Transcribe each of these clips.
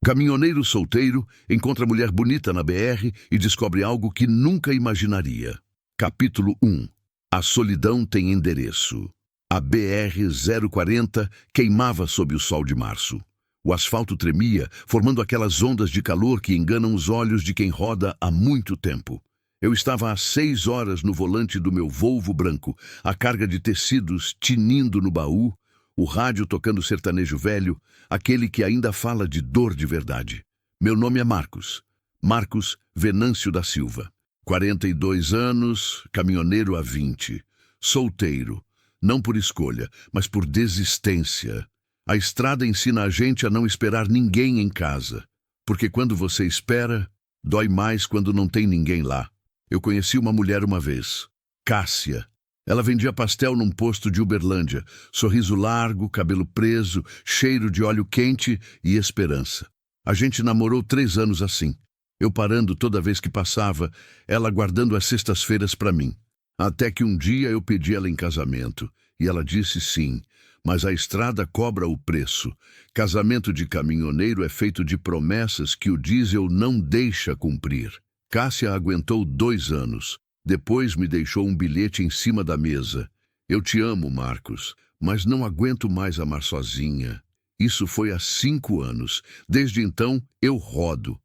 Caminhoneiro solteiro encontra mulher bonita na BR e descobre algo que nunca imaginaria. Capítulo 1. A solidão tem endereço. A BR-040 queimava sob o sol de março. O asfalto tremia, formando aquelas ondas de calor que enganam os olhos de quem roda há muito tempo. Eu estava há 6 horas no volante do meu Volvo branco, a carga de tecidos tinindo no baú, o rádio tocando sertanejo velho, aquele que ainda fala de dor de verdade. Meu nome é Marcos. Marcos Venâncio da Silva. 42 anos, caminhoneiro há 20. Solteiro. Não por escolha, mas por desistência. A estrada ensina a gente a não esperar ninguém em casa. Porque quando você espera, dói mais quando não tem ninguém lá. Eu conheci uma mulher uma vez. Cássia. Ela vendia pastel num posto de Uberlândia. Sorriso largo, cabelo preso, cheiro de óleo quente e esperança. A gente namorou 3 anos assim. Eu parando toda vez que passava, ela guardando as sextas-feiras para mim. Até que um dia eu pedi ela em casamento. E ela disse sim, mas a estrada cobra o preço. Casamento de caminhoneiro é feito de promessas que o diesel não deixa cumprir. Cássia aguentou 2 anos. Depois me deixou um bilhete em cima da mesa. Eu te amo, Marcos, mas não aguento mais amar sozinha. Isso foi há 5 anos. Desde então, eu rodo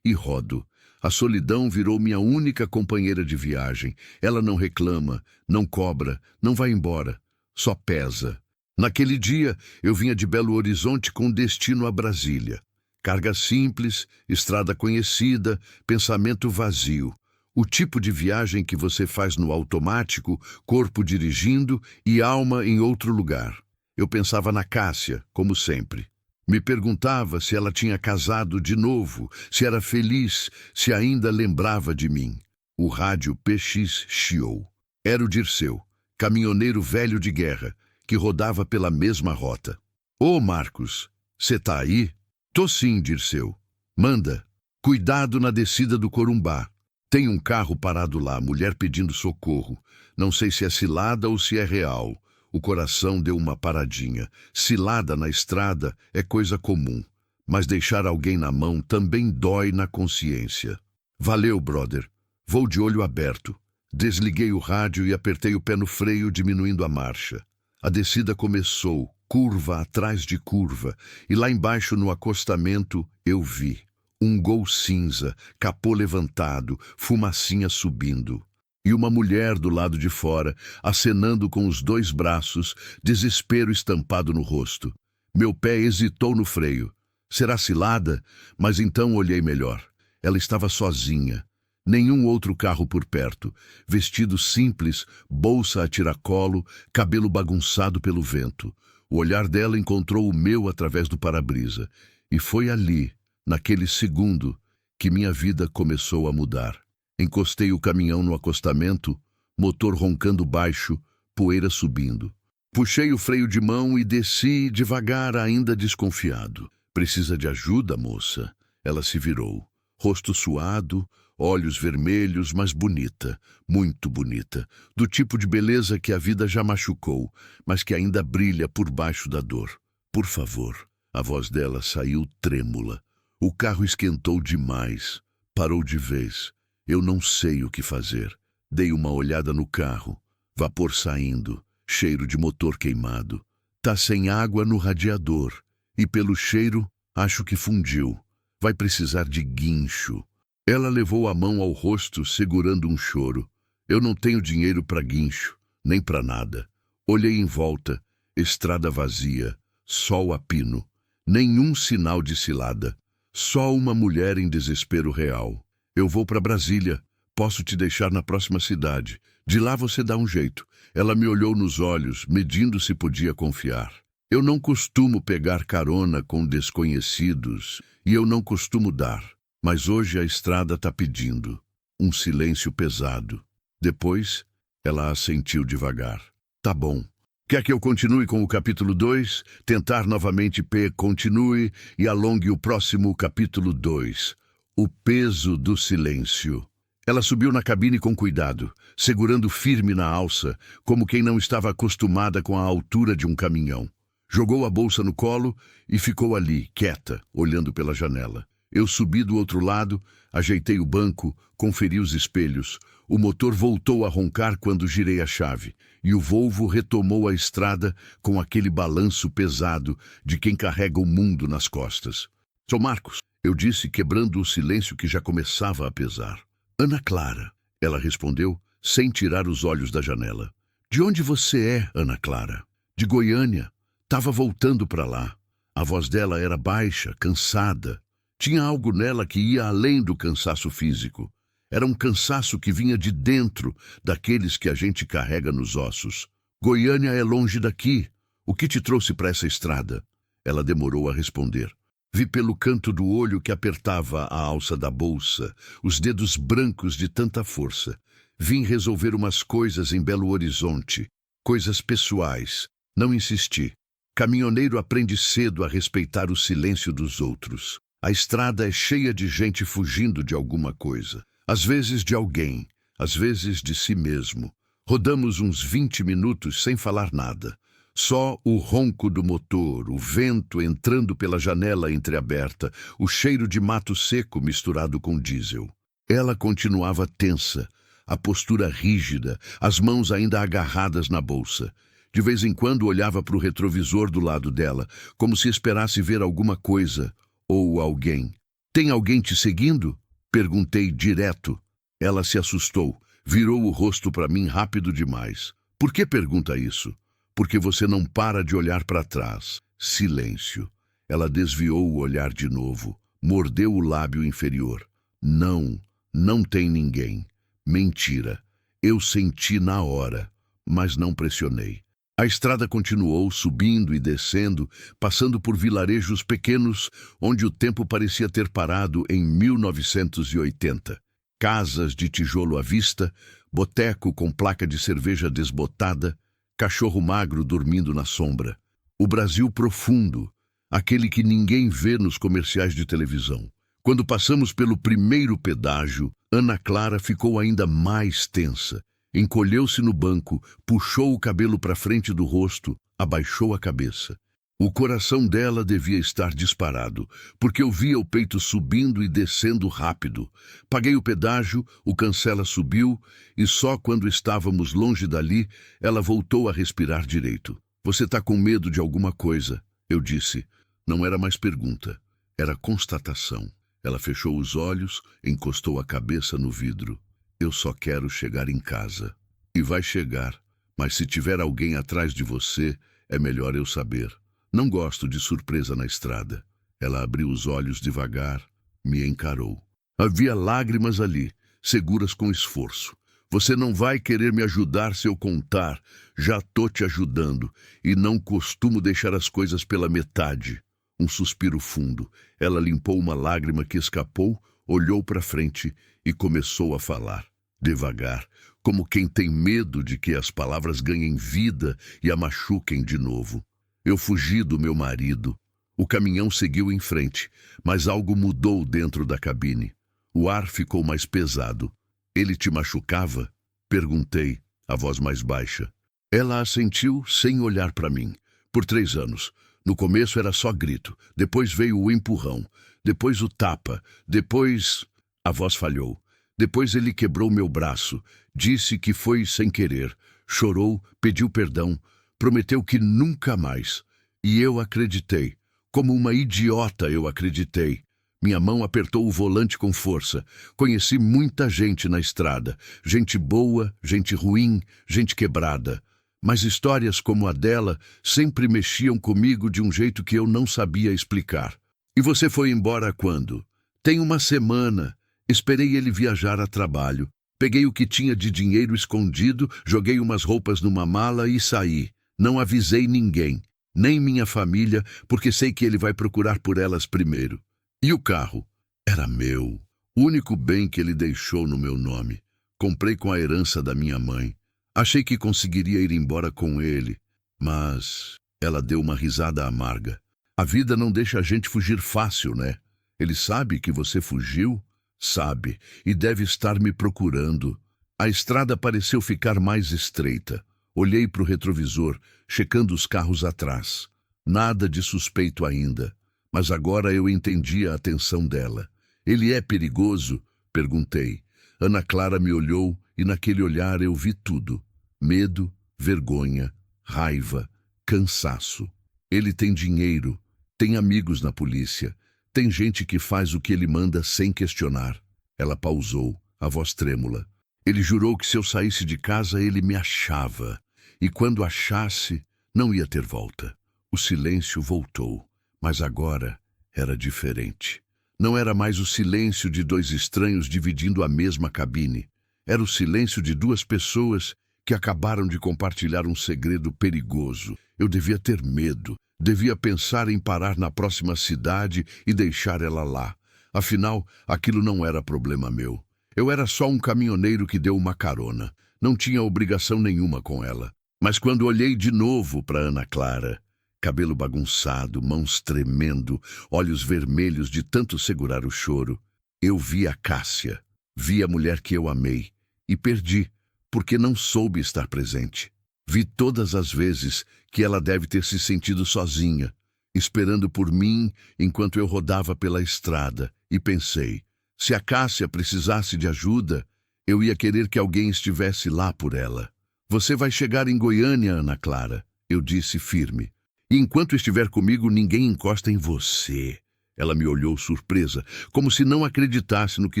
e rodo. A solidão virou minha única companheira de viagem. Ela não reclama, não cobra, não vai embora. Só pesa. Naquele dia, eu vinha de Belo Horizonte com destino a Brasília. Carga simples, estrada conhecida, pensamento vazio. O tipo de viagem que você faz no automático, corpo dirigindo e alma em outro lugar. Eu pensava na Cássia, como sempre. Me perguntava se ela tinha casado de novo, se era feliz, se ainda lembrava de mim. O rádio PX chiou. Era o Dirceu, caminhoneiro velho de guerra, que rodava pela mesma rota. Ô Marcos, cê tá aí? Tô sim, Dirceu. Manda. Cuidado na descida do Corumbá. Tem um carro parado lá, mulher pedindo socorro. Não sei se é cilada ou se é real. O coração deu uma paradinha. Cilada na estrada é coisa comum. Mas deixar alguém na mão também dói na consciência. Valeu, brother. Vou de olho aberto. Desliguei o rádio e apertei o pé no freio, diminuindo a marcha. A descida começou, curva atrás de curva. E lá embaixo, no acostamento, eu vi. Um Gol cinza, capô levantado, fumacinha subindo. E uma mulher do lado de fora, acenando com os 2 braços, desespero estampado no rosto. Meu pé hesitou no freio. Será cilada? Mas então olhei melhor. Ela estava sozinha. Nenhum outro carro por perto. Vestido simples, bolsa a tiracolo, cabelo bagunçado pelo vento. O olhar dela encontrou o meu através do para-brisa. E foi ali, naquele segundo, que minha vida começou a mudar. Encostei o caminhão no acostamento, motor roncando baixo, poeira subindo. Puxei o freio de mão e desci devagar, ainda desconfiado. Precisa de ajuda, moça? Ela se virou. Rosto suado, olhos vermelhos, mas bonita, muito bonita. Do tipo de beleza que a vida já machucou, mas que ainda brilha por baixo da dor. Por favor. A voz dela saiu trêmula. O carro esquentou demais. Parou de vez. Eu não sei o que fazer. Dei uma olhada no carro. Vapor saindo. Cheiro de motor queimado. Tá sem água no radiador. E pelo cheiro, acho que fundiu. Vai precisar de guincho. Ela levou a mão ao rosto, segurando um choro. Eu não tenho dinheiro para guincho, nem para nada. Olhei em volta. Estrada vazia. Sol a pino. Nenhum sinal de cilada. Só uma mulher em desespero real. Eu vou para Brasília. Posso te deixar na próxima cidade. De lá você dá um jeito. Ela me olhou nos olhos, medindo se podia confiar. Eu não costumo pegar carona com desconhecidos e eu não costumo dar. Mas hoje a estrada tá pedindo. Um silêncio pesado. Depois, ela assentiu devagar. Tá bom. Quer que eu continue com o capítulo 2? Tentar novamente continue e alongue o próximo capítulo 2. O peso do silêncio. Ela subiu na cabine com cuidado, segurando firme na alça, como quem não estava acostumada com a altura de um caminhão. Jogou a bolsa no colo e ficou ali, quieta, olhando pela janela. Eu subi do outro lado, ajeitei o banco, conferi os espelhos. O motor voltou a roncar quando girei a chave, e o Volvo retomou a estrada com aquele balanço pesado de quem carrega o mundo nas costas. Sou Marcos, eu disse, quebrando o silêncio que já começava a pesar. Ana Clara, ela respondeu, sem tirar os olhos da janela. De onde você é, Ana Clara? De Goiânia. Tava voltando para lá. A voz dela era baixa, cansada. Tinha algo nela que ia além do cansaço físico. Era um cansaço que vinha de dentro, daqueles que a gente carrega nos ossos. Goiânia é longe daqui. O que te trouxe para essa estrada? Ela demorou a responder. Vi pelo canto do olho que apertava a alça da bolsa, os dedos brancos de tanta força. Vim resolver umas coisas em Belo Horizonte, coisas pessoais. Não insisti. Caminhoneiro aprende cedo a respeitar o silêncio dos outros. A estrada é cheia de gente fugindo de alguma coisa. Às vezes de alguém, às vezes de si mesmo. Rodamos uns 20 minutos sem falar nada. Só o ronco do motor, o vento entrando pela janela entreaberta, o cheiro de mato seco misturado com diesel. Ela continuava tensa, a postura rígida, as mãos ainda agarradas na bolsa. De vez em quando olhava para o retrovisor do lado dela, como se esperasse ver alguma coisa ou alguém. Tem alguém te seguindo? Perguntei direto. Ela se assustou, virou o rosto para mim rápido demais. Por que pergunta isso? Porque você não para de olhar para trás. Silêncio. Ela desviou o olhar de novo, mordeu o lábio inferior. Não, não tem ninguém. Mentira. Eu senti na hora, mas não pressionei. A estrada continuou subindo e descendo, passando por vilarejos pequenos, onde o tempo parecia ter parado em 1980. Casas de tijolo à vista, boteco com placa de cerveja desbotada, cachorro magro dormindo na sombra. O Brasil profundo, aquele que ninguém vê nos comerciais de televisão. Quando passamos pelo primeiro pedágio, Ana Clara ficou ainda mais tensa. Encolheu-se no banco, puxou o cabelo para frente do rosto, abaixou a cabeça. O coração dela devia estar disparado, porque eu via o peito subindo e descendo rápido. Paguei o pedágio, o cancela subiu, e só quando estávamos longe dali, ela voltou a respirar direito. Você tá com medo de alguma coisa? Eu disse. Não era mais pergunta, era constatação. Ela fechou os olhos, encostou a cabeça no vidro. Eu só quero chegar em casa. E vai chegar, mas se tiver alguém atrás de você, é melhor eu saber. Não gosto de surpresa na estrada. Ela abriu os olhos devagar, me encarou. Havia lágrimas ali, seguras com esforço. Você não vai querer me ajudar se eu contar. Já tô te ajudando, e não costumo deixar as coisas pela metade. Um suspiro fundo. Ela limpou uma lágrima que escapou, olhou para frente e começou a falar. Devagar, como quem tem medo de que as palavras ganhem vida e a machuquem de novo. Eu fugi do meu marido. O caminhão seguiu em frente, mas algo mudou dentro da cabine. O ar ficou mais pesado. Ele te machucava? Perguntei, a voz mais baixa. Ela assentiu sem olhar para mim. Por 3 anos. No começo era só grito, depois veio o empurrão, depois o tapa, depois... A voz falhou. Depois ele quebrou meu braço, disse que foi sem querer, chorou, pediu perdão, prometeu que nunca mais. E eu acreditei. Como uma idiota eu acreditei. Minha mão apertou o volante com força. Conheci muita gente na estrada. Gente boa, gente ruim, gente quebrada. Mas histórias como a dela sempre mexiam comigo de um jeito que eu não sabia explicar. E você foi embora quando? Tem uma semana. Esperei ele viajar a trabalho. Peguei o que tinha de dinheiro escondido, joguei umas roupas numa mala e saí. Não avisei ninguém, nem minha família, porque sei que ele vai procurar por elas primeiro. E o carro? Era meu. O único bem que ele deixou no meu nome. Comprei com a herança da minha mãe. Achei que conseguiria ir embora com ele, mas ela deu uma risada amarga. A vida não deixa a gente fugir fácil, né? Ele sabe que você fugiu? Sabe, e deve estar me procurando. A estrada pareceu ficar mais estreita. Olhei para o retrovisor, checando os carros atrás. Nada de suspeito ainda, mas agora eu entendi a atenção dela. Ele é perigoso? Perguntei. Ana Clara me olhou e naquele olhar eu vi tudo. Medo, vergonha, raiva, cansaço. Ele tem dinheiro, tem amigos na polícia, tem gente que faz o que ele manda sem questionar. Ela pausou, a voz trêmula. Ele jurou que se eu saísse de casa ele me achava, e quando achasse, não ia ter volta. O silêncio voltou, mas agora era diferente. Não era mais o silêncio de dois estranhos dividindo a mesma cabine. Era o silêncio de duas pessoas que acabaram de compartilhar um segredo perigoso. Eu devia ter medo, devia pensar em parar na próxima cidade e deixar ela lá. Afinal, aquilo não era problema meu. Eu era só um caminhoneiro que deu uma carona. Não tinha obrigação nenhuma com ela. Mas quando olhei de novo para Ana Clara, cabelo bagunçado, mãos tremendo, olhos vermelhos de tanto segurar o choro, eu vi a Cássia, vi a mulher que eu amei e perdi, porque não soube estar presente. Vi todas as vezes que ela deve ter se sentido sozinha, esperando por mim enquanto eu rodava pela estrada, e pensei, se a Cássia precisasse de ajuda, eu ia querer que alguém estivesse lá por ela. Você vai chegar em Goiânia, Ana Clara, eu disse firme. E enquanto estiver comigo, ninguém encosta em você. Ela me olhou surpresa, como se não acreditasse no que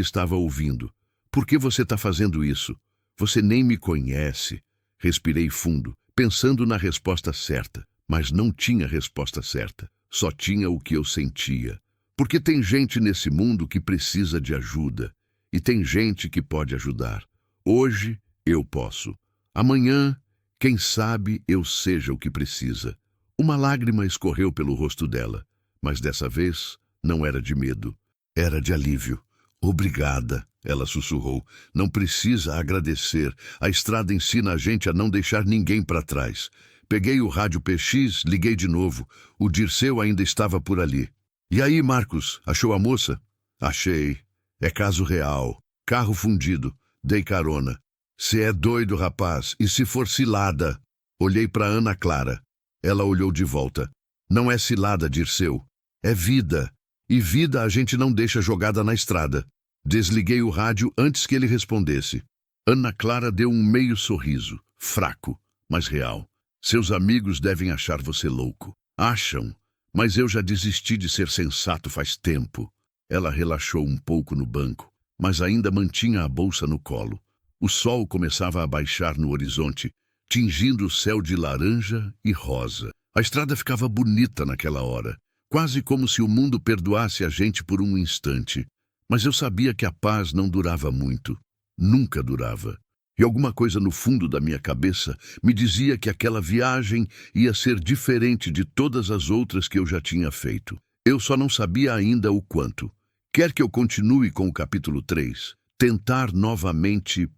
estava ouvindo. Por que você está fazendo isso? Você nem me conhece. Respirei fundo, pensando na resposta certa, mas não tinha resposta certa. Só tinha o que eu sentia. Porque tem gente nesse mundo que precisa de ajuda, e tem gente que pode ajudar. Hoje eu posso. Amanhã, quem sabe eu seja o que precisa. Uma lágrima escorreu pelo rosto dela, mas dessa vez não era de medo, era de alívio. Obrigada, ela sussurrou. Não precisa agradecer. A estrada ensina a gente a não deixar ninguém para trás. Peguei o rádio PX, liguei de novo. O Dirceu ainda estava por ali. E aí, Marcos, achou a moça? Achei. É caso real. Carro fundido. Dei carona. Cê é doido, rapaz. E se for cilada? Olhei para Ana Clara. Ela olhou de volta. Não é cilada, Dirceu. É vida. E vida a gente não deixa jogada na estrada. Desliguei o rádio antes que ele respondesse. Ana Clara deu um meio sorriso, fraco, mas real. Seus amigos devem achar você louco. Acham, mas eu já desisti de ser sensato faz tempo. Ela relaxou um pouco no banco, mas ainda mantinha a bolsa no colo. O sol começava a baixar no horizonte, tingindo o céu de laranja e rosa. A estrada ficava bonita naquela hora, quase como se o mundo perdoasse a gente por um instante. Mas eu sabia que a paz não durava muito. Nunca durava. E alguma coisa no fundo da minha cabeça me dizia que aquela viagem ia ser diferente de todas as outras que eu já tinha feito. Eu só não sabia ainda o quanto. Quer que eu continue com o capítulo 3? Tentar novamente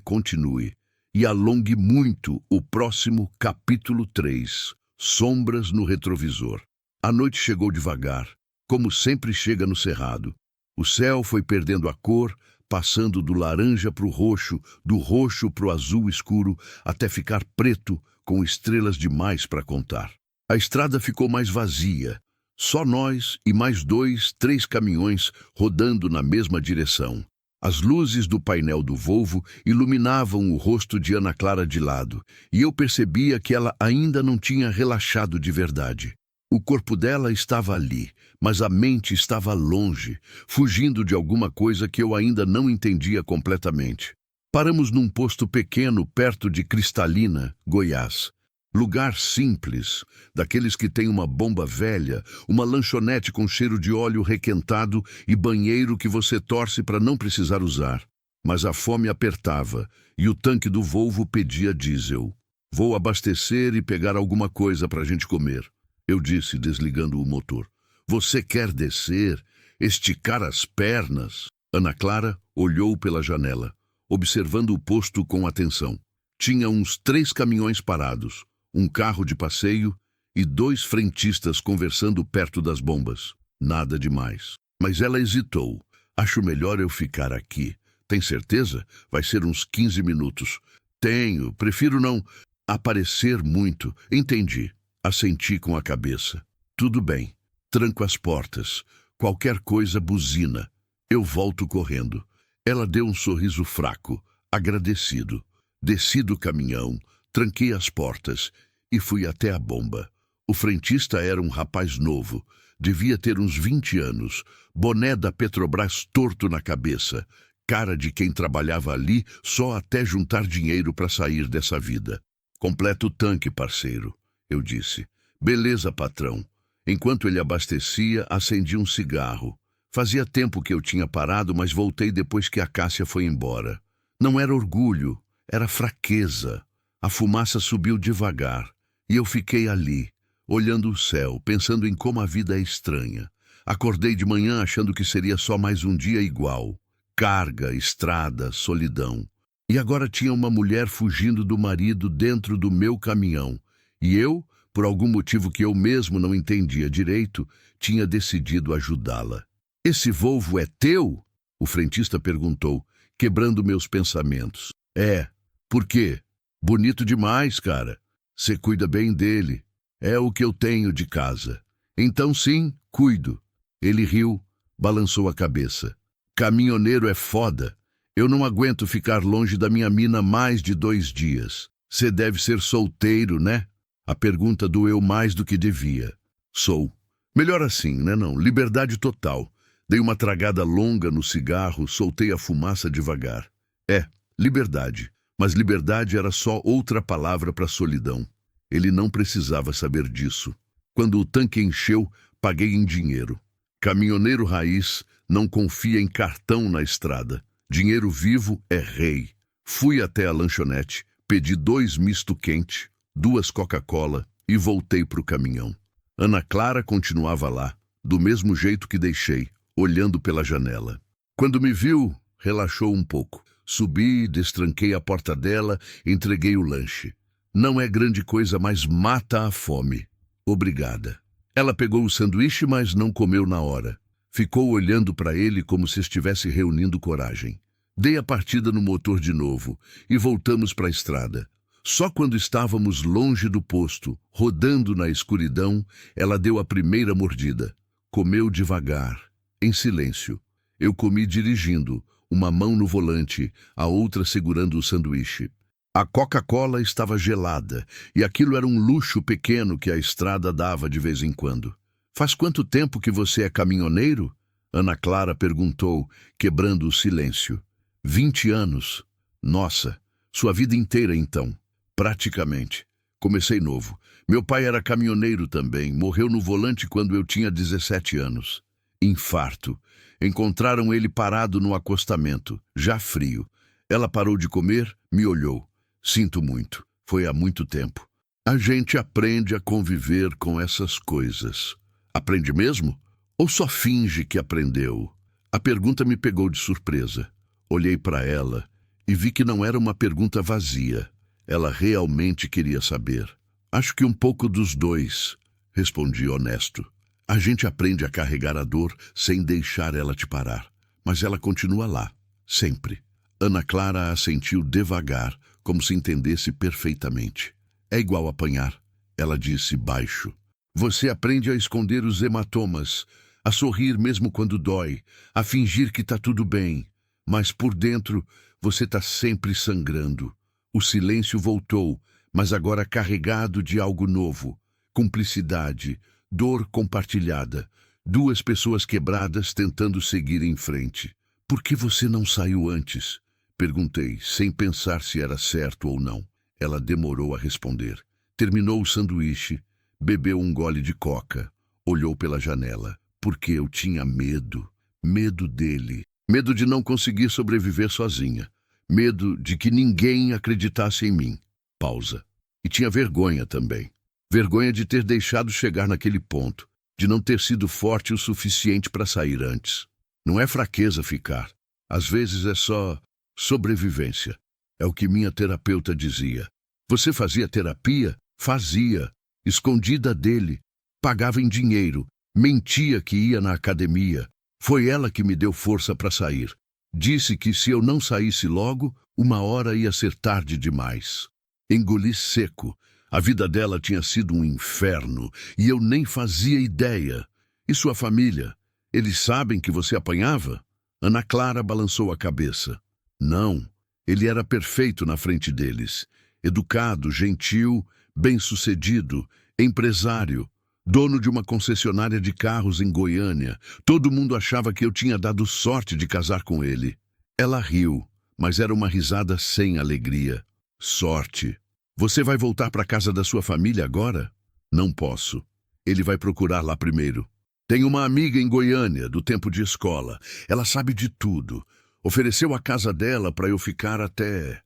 continue. E alongue muito o próximo capítulo 3, Sombras no Retrovisor. A noite chegou devagar, como sempre chega no cerrado. O céu foi perdendo a cor, passando do laranja para o roxo, do roxo para o azul escuro, até ficar preto, com estrelas demais para contar. A estrada ficou mais vazia, só nós e mais 2, 3 caminhões rodando na mesma direção. As luzes do painel do Volvo iluminavam o rosto de Ana Clara de lado, e eu percebia que ela ainda não tinha relaxado de verdade. O corpo dela estava ali, mas a mente estava longe, fugindo de alguma coisa que eu ainda não entendia completamente. Paramos num posto pequeno perto de Cristalina, Goiás. Lugar simples, daqueles que tem uma bomba velha, uma lanchonete com cheiro de óleo requentado e banheiro que você torce para não precisar usar. Mas a fome apertava e o tanque do Volvo pedia diesel. Vou abastecer e pegar alguma coisa para a gente comer, eu disse, desligando o motor. Você quer descer, esticar as pernas? Ana Clara olhou pela janela, observando o posto com atenção. Tinha uns 3 caminhões parados, um carro de passeio e 2 frentistas conversando perto das bombas. Nada demais. Mas ela hesitou. Acho melhor eu ficar aqui. Tem certeza? Vai ser uns 15 minutos. Tenho. Prefiro não aparecer muito. Entendi. Assenti com a cabeça. Tudo bem. Tranco as portas. Qualquer coisa buzina. Eu volto correndo. Ela deu um sorriso fraco, agradecido. Desci do caminhão, tranquei as portas e fui até a bomba. O frentista era um rapaz novo. Devia ter uns 20 anos. Boné da Petrobras torto na cabeça. Cara de quem trabalhava ali só até juntar dinheiro para sair dessa vida. Completa o tanque, parceiro, eu disse. Beleza, patrão. Enquanto ele abastecia, acendi um cigarro. Fazia tempo que eu tinha parado, mas voltei depois que a Cássia foi embora. Não era orgulho, era fraqueza. A fumaça subiu devagar, e eu fiquei ali, olhando o céu, pensando em como a vida é estranha. Acordei de manhã achando que seria só mais um dia igual. Carga, estrada, solidão. E agora tinha uma mulher fugindo do marido dentro do meu caminhão. E eu, por algum motivo que eu mesmo não entendia direito, tinha decidido ajudá-la. Esse Volvo é teu? O frentista perguntou, quebrando meus pensamentos. É. Por quê? Bonito demais, cara. Você cuida bem dele. É o que eu tenho de casa. Então sim, cuido. Ele riu, balançou a cabeça. Caminhoneiro é foda. Eu não aguento ficar longe da minha mina mais de 2 dias. Você deve ser solteiro, né? A pergunta doeu mais do que devia. Sou. Melhor assim, né não? Liberdade total. Dei uma tragada longa no cigarro, soltei a fumaça devagar. É, liberdade. Mas liberdade era só outra palavra para solidão. Ele não precisava saber disso. Quando o tanque encheu, paguei em dinheiro. Caminhoneiro raiz não confia em cartão na estrada. Dinheiro vivo é rei. Fui até a lanchonete, pedi 2 misto quente, 2 Coca-Cola e voltei para o caminhão. Ana Clara continuava lá, do mesmo jeito que deixei, olhando pela janela. Quando me viu, relaxou um pouco. Subi, destranquei a porta dela, entreguei o lanche. Não é grande coisa, mas mata a fome. Obrigada. Ela pegou o sanduíche, mas não comeu na hora. Ficou olhando para ele como se estivesse reunindo coragem. Dei a partida no motor de novo e voltamos para a estrada. Só quando estávamos longe do posto, rodando na escuridão, ela deu a primeira mordida. Comeu devagar, em silêncio. Eu comi dirigindo, uma mão no volante, a outra segurando o sanduíche. A Coca-Cola estava gelada, e aquilo era um luxo pequeno que a estrada dava de vez em quando. Faz quanto tempo que você é caminhoneiro? Ana Clara perguntou, quebrando o silêncio. 20 anos. Nossa, sua vida inteira então. Praticamente. Comecei novo. Meu pai era caminhoneiro também, morreu no volante quando eu tinha 17 anos. Infarto. Encontraram ele parado no acostamento, já frio. Ela parou de comer, me olhou. Sinto muito. Foi há muito tempo. A gente aprende a conviver com essas coisas. Aprende mesmo? Ou só finge que aprendeu? A pergunta me pegou de surpresa. Olhei para ela e vi que não era uma pergunta vazia. Ela realmente queria saber. Acho que um pouco dos dois, respondi honesto. A gente aprende a carregar a dor sem deixar ela te parar. Mas ela continua lá, sempre. Ana Clara assentiu devagar, como se entendesse perfeitamente. É igual apanhar, ela disse baixo. Você aprende a esconder os hematomas, a sorrir mesmo quando dói, a fingir que tá tudo bem. Mas por dentro, você tá sempre sangrando. O silêncio voltou, mas agora carregado de algo novo. Cumplicidade, dor compartilhada. 2 pessoas quebradas tentando seguir em frente. Por que você não saiu antes? Perguntei, sem pensar se era certo ou não. Ela demorou a responder. Terminou o sanduíche, bebeu um gole de coca, olhou pela janela. Porque eu tinha medo. Medo dele. Medo de não conseguir sobreviver sozinha. Medo de que ninguém acreditasse em mim. Pausa. E tinha vergonha também. Vergonha de ter deixado chegar naquele ponto. De não ter sido forte o suficiente para sair antes. Não é fraqueza ficar. Às vezes é só sobrevivência. É o que minha terapeuta dizia. Você fazia terapia? Fazia. Escondida dele. Pagava em dinheiro. Mentia que ia na academia. Foi ela que me deu força para sair. Disse que se eu não saísse logo, uma hora ia ser tarde demais. Engoli seco. A vida dela tinha sido um inferno e eu nem fazia ideia. E sua família? Eles sabem que você apanhava? Ana Clara balançou a cabeça. Não, ele era perfeito na frente deles. Educado, gentil, bem-sucedido, empresário, dono de uma concessionária de carros em Goiânia. Todo mundo achava que eu tinha dado sorte de casar com ele. Ela riu, mas era uma risada sem alegria. Sorte. Você vai voltar para a casa da sua família agora? Não posso. Ele vai procurar lá primeiro. Tenho uma amiga em Goiânia, do tempo de escola. Ela sabe de tudo. Ofereceu a casa dela para eu ficar até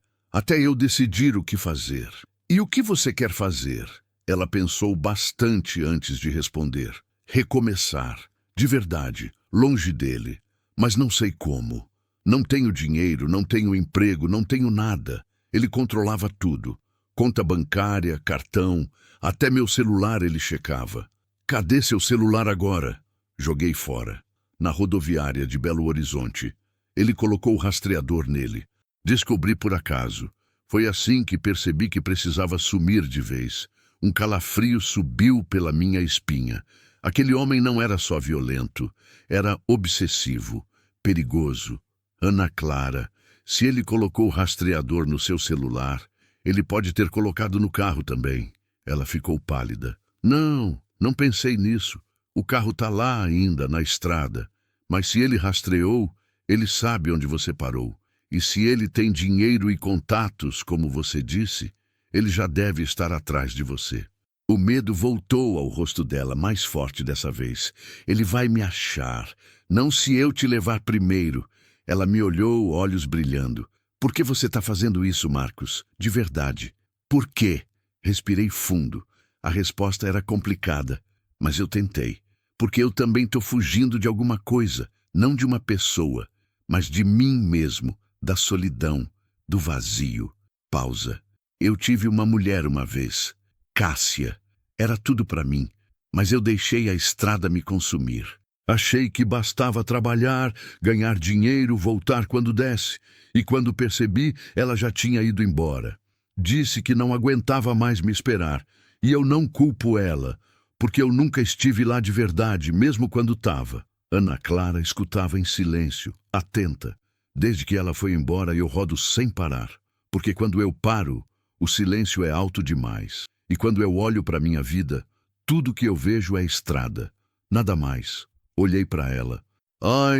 eu decidir o que fazer. E o que você quer fazer? Ela pensou bastante antes de responder. Recomeçar. De verdade, longe dele. Mas não sei como. Não tenho dinheiro, não tenho emprego, não tenho nada. Ele controlava tudo. Conta bancária, cartão, até meu celular ele checava. Cadê seu celular agora? Joguei fora. Na rodoviária de Belo Horizonte. Ele colocou o rastreador nele. Descobri por acaso. Foi assim que percebi que precisava sumir de vez. Um calafrio subiu pela minha espinha. Aquele homem não era só violento, era obsessivo, perigoso. Ana Clara, se ele colocou o rastreador no seu celular, ele pode ter colocado no carro também. Ela ficou pálida. Não pensei nisso. O carro tá lá ainda, na estrada. Mas se ele rastreou, ele sabe onde você parou. E se ele tem dinheiro e contatos, como você disse, ele já deve estar atrás de você. O medo voltou ao rosto dela, mais forte dessa vez. Ele vai me achar. Não se eu te levar primeiro. Ela me olhou, olhos brilhando. Por que você está fazendo isso, Marcos? De verdade. Por quê? Respirei fundo. A resposta era complicada, mas eu tentei. Porque eu também estou fugindo de alguma coisa, não de uma pessoa, mas de mim mesmo, da solidão, do vazio. Pausa. Eu tive uma mulher uma vez, Cássia. Era tudo para mim, mas eu deixei a estrada me consumir. Achei que bastava trabalhar, ganhar dinheiro, voltar quando desse. E quando percebi, ela já tinha ido embora. Disse que não aguentava mais me esperar. E eu não culpo ela, porque eu nunca estive lá de verdade, mesmo quando estava. Ana Clara escutava em silêncio, atenta. Desde que ela foi embora, eu rodo sem parar. Porque quando eu paro, o silêncio é alto demais. E quando eu olho para minha vida, tudo que eu vejo é estrada. Nada mais. Olhei para ela.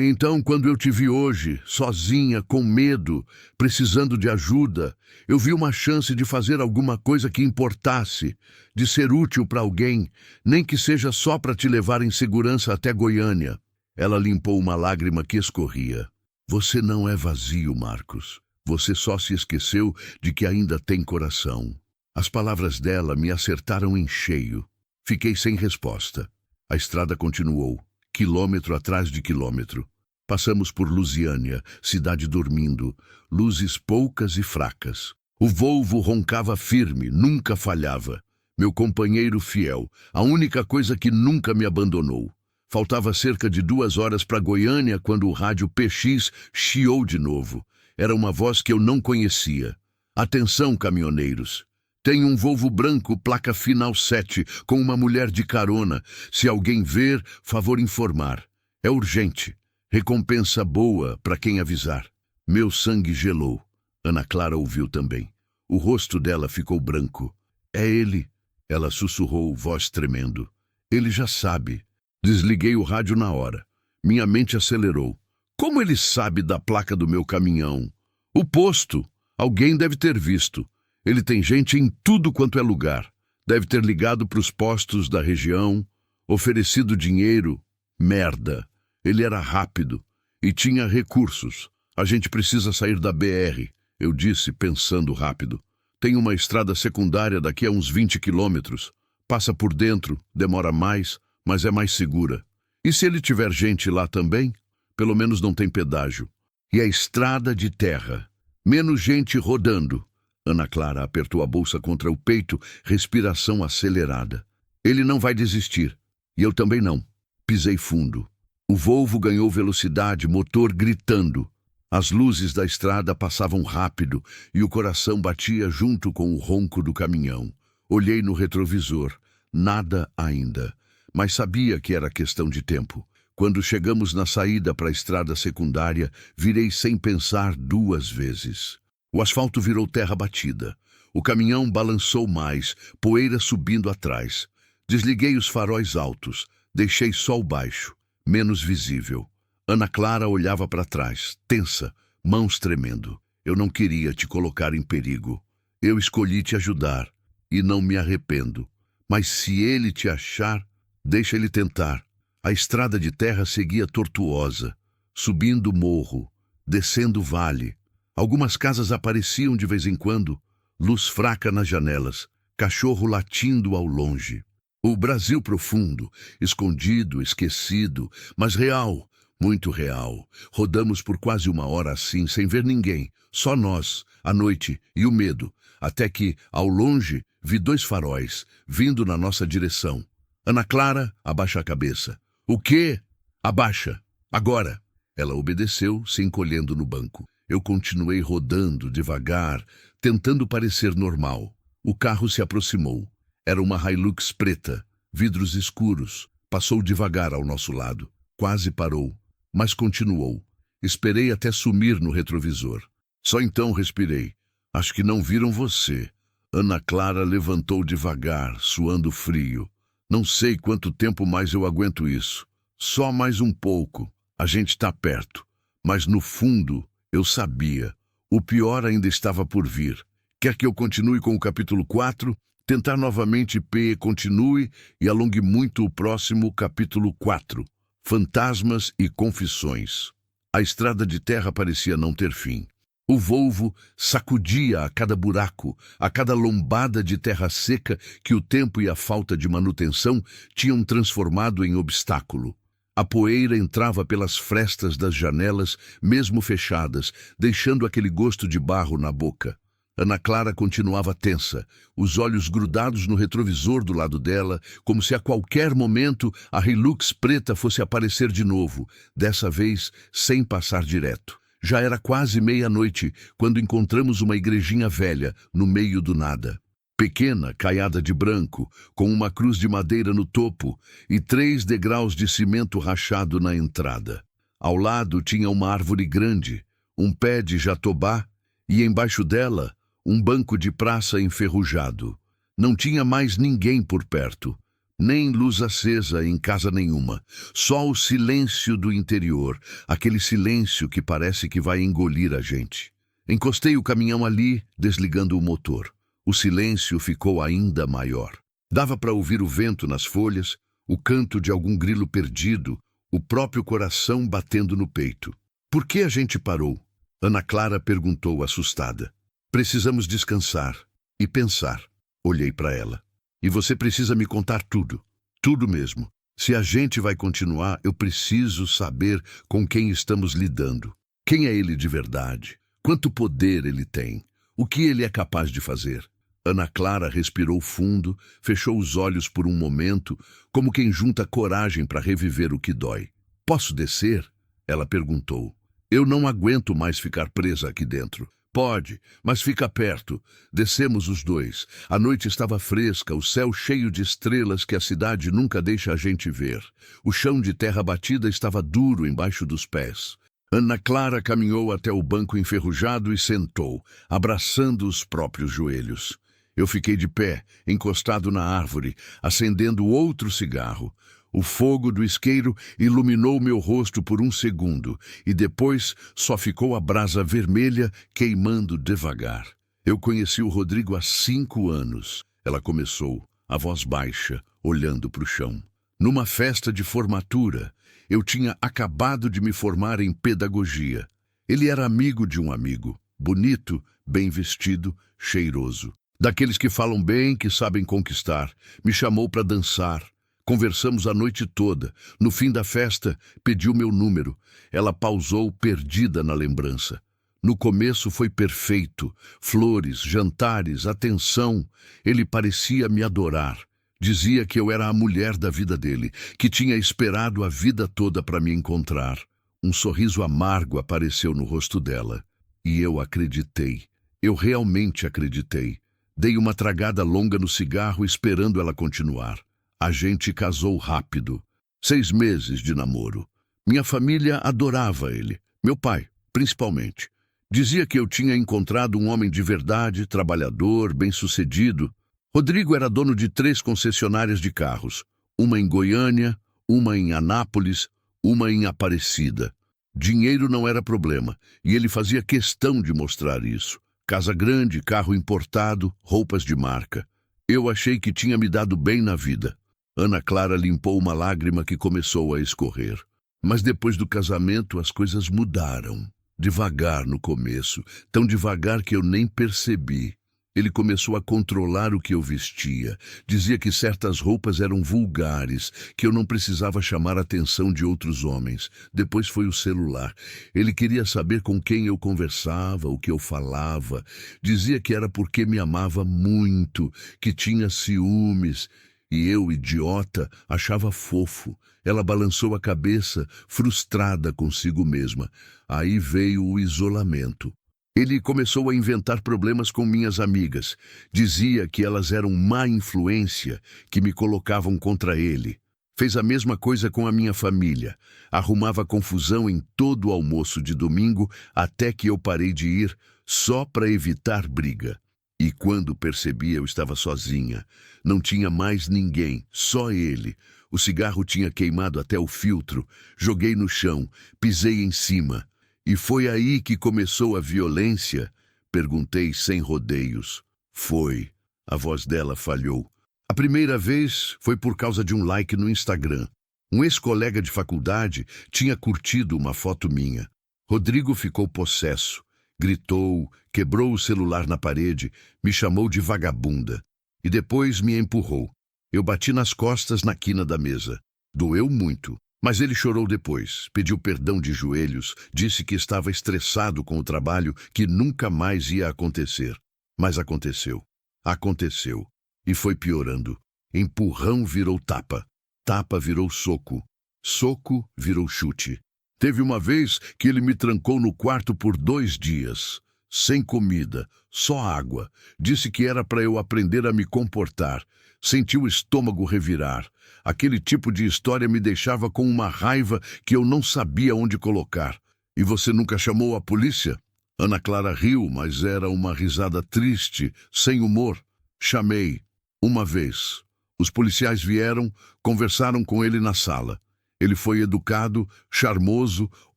Então quando eu te vi hoje, sozinha, com medo, precisando de ajuda, eu vi uma chance de fazer alguma coisa que importasse, de ser útil para alguém, nem que seja só para te levar em segurança até Goiânia. Ela limpou uma lágrima que escorria. Você não é vazio, Marcos. Você só se esqueceu de que ainda tem coração. As palavras dela me acertaram em cheio. Fiquei sem resposta. A estrada continuou. Quilômetro atrás de quilômetro. Passamos por Lusiânia, cidade dormindo, luzes poucas e fracas. O Volvo roncava firme, nunca falhava. Meu companheiro fiel, a única coisa que nunca me abandonou. Faltava cerca de 2 horas para Goiânia quando o rádio PX chiou de novo. Era uma voz que eu não conhecia. Atenção, caminhoneiros. Tem um Volvo branco, placa final 7, com uma mulher de carona. Se alguém ver, favor informar. É urgente. Recompensa boa para quem avisar. Meu sangue gelou. Ana Clara ouviu também. O rosto dela ficou branco. É ele. Ela sussurrou, voz tremendo. Ele já sabe. Desliguei o rádio na hora. Minha mente acelerou. Como ele sabe da placa do meu caminhão? O posto. Alguém deve ter visto. Ele tem gente em tudo quanto é lugar. Deve ter ligado para os postos da região, oferecido dinheiro. Merda. Ele era rápido e tinha recursos. A gente precisa sair da BR, eu disse, pensando rápido. Tem uma estrada secundária daqui a uns 20 quilômetros. Passa por dentro, demora mais, mas é mais segura. E se ele tiver gente lá também? Pelo menos não tem pedágio. E a estrada de terra. Menos gente rodando. Ana Clara apertou a bolsa contra o peito, respiração acelerada. Ele não vai desistir. E eu também não. Pisei fundo. O Volvo ganhou velocidade, motor gritando. As luzes da estrada passavam rápido e o coração batia junto com o ronco do caminhão. Olhei no retrovisor. Nada ainda. Mas sabia que era questão de tempo. Quando chegamos na saída para a estrada secundária, virei sem pensar 2 vezes. O asfalto virou terra batida. O caminhão balançou mais, poeira subindo atrás. Desliguei os faróis altos. Deixei só o baixo, menos visível. Ana Clara olhava para trás, tensa, mãos tremendo. Eu não queria te colocar em perigo. Eu escolhi te ajudar, e não me arrependo. Mas se ele te achar, deixa ele tentar. A estrada de terra seguia tortuosa, subindo o morro, descendo o vale. Algumas casas apareciam de vez em quando, luz fraca nas janelas, cachorro latindo ao longe. O Brasil profundo, escondido, esquecido, mas real, muito real. Rodamos por quase 1 hora assim, sem ver ninguém, só nós, a noite e o medo, até que, ao longe, vi 2 faróis, vindo na nossa direção. Ana Clara, abaixa a cabeça. O quê? Abaixa. Agora. Ela obedeceu, se encolhendo no banco. Eu continuei rodando, devagar, tentando parecer normal. O carro se aproximou. Era uma Hilux preta, vidros escuros. Passou devagar ao nosso lado. Quase parou, mas continuou. Esperei até sumir no retrovisor. Só então respirei. Acho que não viram você. Ana Clara levantou devagar, suando frio. Não sei quanto tempo mais eu aguento isso. Só mais um pouco. A gente está perto. Mas no fundo, eu sabia. O pior ainda estava por vir. Quer que eu continue com o capítulo 4? Tentar novamente continue e alongue muito o próximo capítulo 4. Fantasmas e confissões. A estrada de terra parecia não ter fim. O Volvo sacudia a cada buraco, a cada lombada de terra seca que o tempo e a falta de manutenção tinham transformado em obstáculo. A poeira entrava pelas frestas das janelas, mesmo fechadas, deixando aquele gosto de barro na boca. Ana Clara continuava tensa, os olhos grudados no retrovisor do lado dela, como se a qualquer momento a Hilux preta fosse aparecer de novo, dessa vez sem passar direto. Já era quase meia-noite, quando encontramos uma igrejinha velha, no meio do nada. Pequena, caiada de branco, com uma cruz de madeira no topo e 3 degraus de cimento rachado na entrada. Ao lado tinha uma árvore grande, um pé de jatobá, e embaixo dela, um banco de praça enferrujado. Não tinha mais ninguém por perto, nem luz acesa em casa nenhuma. Só o silêncio do interior, aquele silêncio que parece que vai engolir a gente. Encostei o caminhão ali, desligando o motor. O silêncio ficou ainda maior. Dava para ouvir o vento nas folhas, o canto de algum grilo perdido, o próprio coração batendo no peito. Por que a gente parou? Ana Clara perguntou assustada. Precisamos descansar e pensar. Olhei para ela. E você precisa me contar tudo. Tudo mesmo. Se a gente vai continuar, eu preciso saber com quem estamos lidando. Quem é ele de verdade? Quanto poder ele tem? O que ele é capaz de fazer? Ana Clara respirou fundo, fechou os olhos por um momento, como quem junta coragem para reviver o que dói. Posso descer? Ela perguntou. Eu não aguento mais ficar presa aqui dentro. Pode, mas fica perto. Descemos os 2. A noite estava fresca, o céu cheio de estrelas que a cidade nunca deixa a gente ver. O chão de terra batida estava duro embaixo dos pés. Ana Clara caminhou até o banco enferrujado e sentou, abraçando os próprios joelhos. Eu fiquei de pé, encostado na árvore, acendendo outro cigarro. O fogo do isqueiro iluminou meu rosto por um segundo, e depois só ficou a brasa vermelha queimando devagar. Eu conheci o Rodrigo há 5 anos. Ela começou, a voz baixa, olhando para o chão. Numa festa de formatura, eu tinha acabado de me formar em pedagogia. Ele era amigo de um amigo, bonito, bem vestido, cheiroso. Daqueles que falam bem, que sabem conquistar. Me chamou para dançar. Conversamos a noite toda. No fim da festa, pediu meu número. Ela pausou, perdida na lembrança. No começo foi perfeito. Flores, jantares, atenção. Ele parecia me adorar. Dizia que eu era a mulher da vida dele, que tinha esperado a vida toda para me encontrar. Um sorriso amargo apareceu no rosto dela. E eu acreditei. Eu realmente acreditei. Dei uma tragada longa no cigarro esperando ela continuar. A gente casou rápido. 6 meses de namoro. Minha família adorava ele. Meu pai, principalmente. Dizia que eu tinha encontrado um homem de verdade, trabalhador, bem-sucedido. Rodrigo era dono de 3 concessionárias de carros. Uma em Goiânia, uma em Anápolis, uma em Aparecida. Dinheiro não era problema, e ele fazia questão de mostrar isso. Casa grande, carro importado, roupas de marca. Eu achei que tinha me dado bem na vida. Ana Clara limpou uma lágrima que começou a escorrer. Mas depois do casamento as coisas mudaram. Devagar no começo, tão devagar que eu nem percebi. Ele começou a controlar o que eu vestia. Dizia que certas roupas eram vulgares, que eu não precisava chamar a atenção de outros homens. Depois foi o celular. Ele queria saber com quem eu conversava, o que eu falava. Dizia que era porque me amava muito, que tinha ciúmes. E eu, idiota, achava fofo. Ela balançou a cabeça, frustrada consigo mesma. Aí veio o isolamento. Ele começou a inventar problemas com minhas amigas. Dizia que elas eram má influência, que me colocavam contra ele. Fez a mesma coisa com a minha família. Arrumava confusão em todo o almoço de domingo, até que eu parei de ir, só para evitar briga. E quando percebi, eu estava sozinha. Não tinha mais ninguém, só ele. O cigarro tinha queimado até o filtro. Joguei no chão, pisei em cima. E foi aí que começou a violência? Perguntei sem rodeios. Foi. A voz dela falhou. A primeira vez foi por causa de um like no Instagram. Um ex-colega de faculdade tinha curtido uma foto minha. Rodrigo ficou possesso. Gritou, quebrou o celular na parede, me chamou de vagabunda. E depois me empurrou. Eu bati nas costas na quina da mesa. Doeu muito. Mas ele chorou depois, pediu perdão de joelhos, disse que estava estressado com o trabalho, que nunca mais ia acontecer. Mas aconteceu. Aconteceu. E foi piorando. Empurrão virou tapa. Tapa virou soco. Soco virou chute. Teve uma vez que ele me trancou no quarto por 2 dias. Sem comida, só água. Disse que era para eu aprender a me comportar. Senti o estômago revirar. Aquele tipo de história me deixava com uma raiva que eu não sabia onde colocar. E você nunca chamou a polícia? Ana Clara riu, mas era uma risada triste, sem humor. Chamei. Uma vez. Os policiais vieram, conversaram com ele na sala. Ele foi educado, charmoso,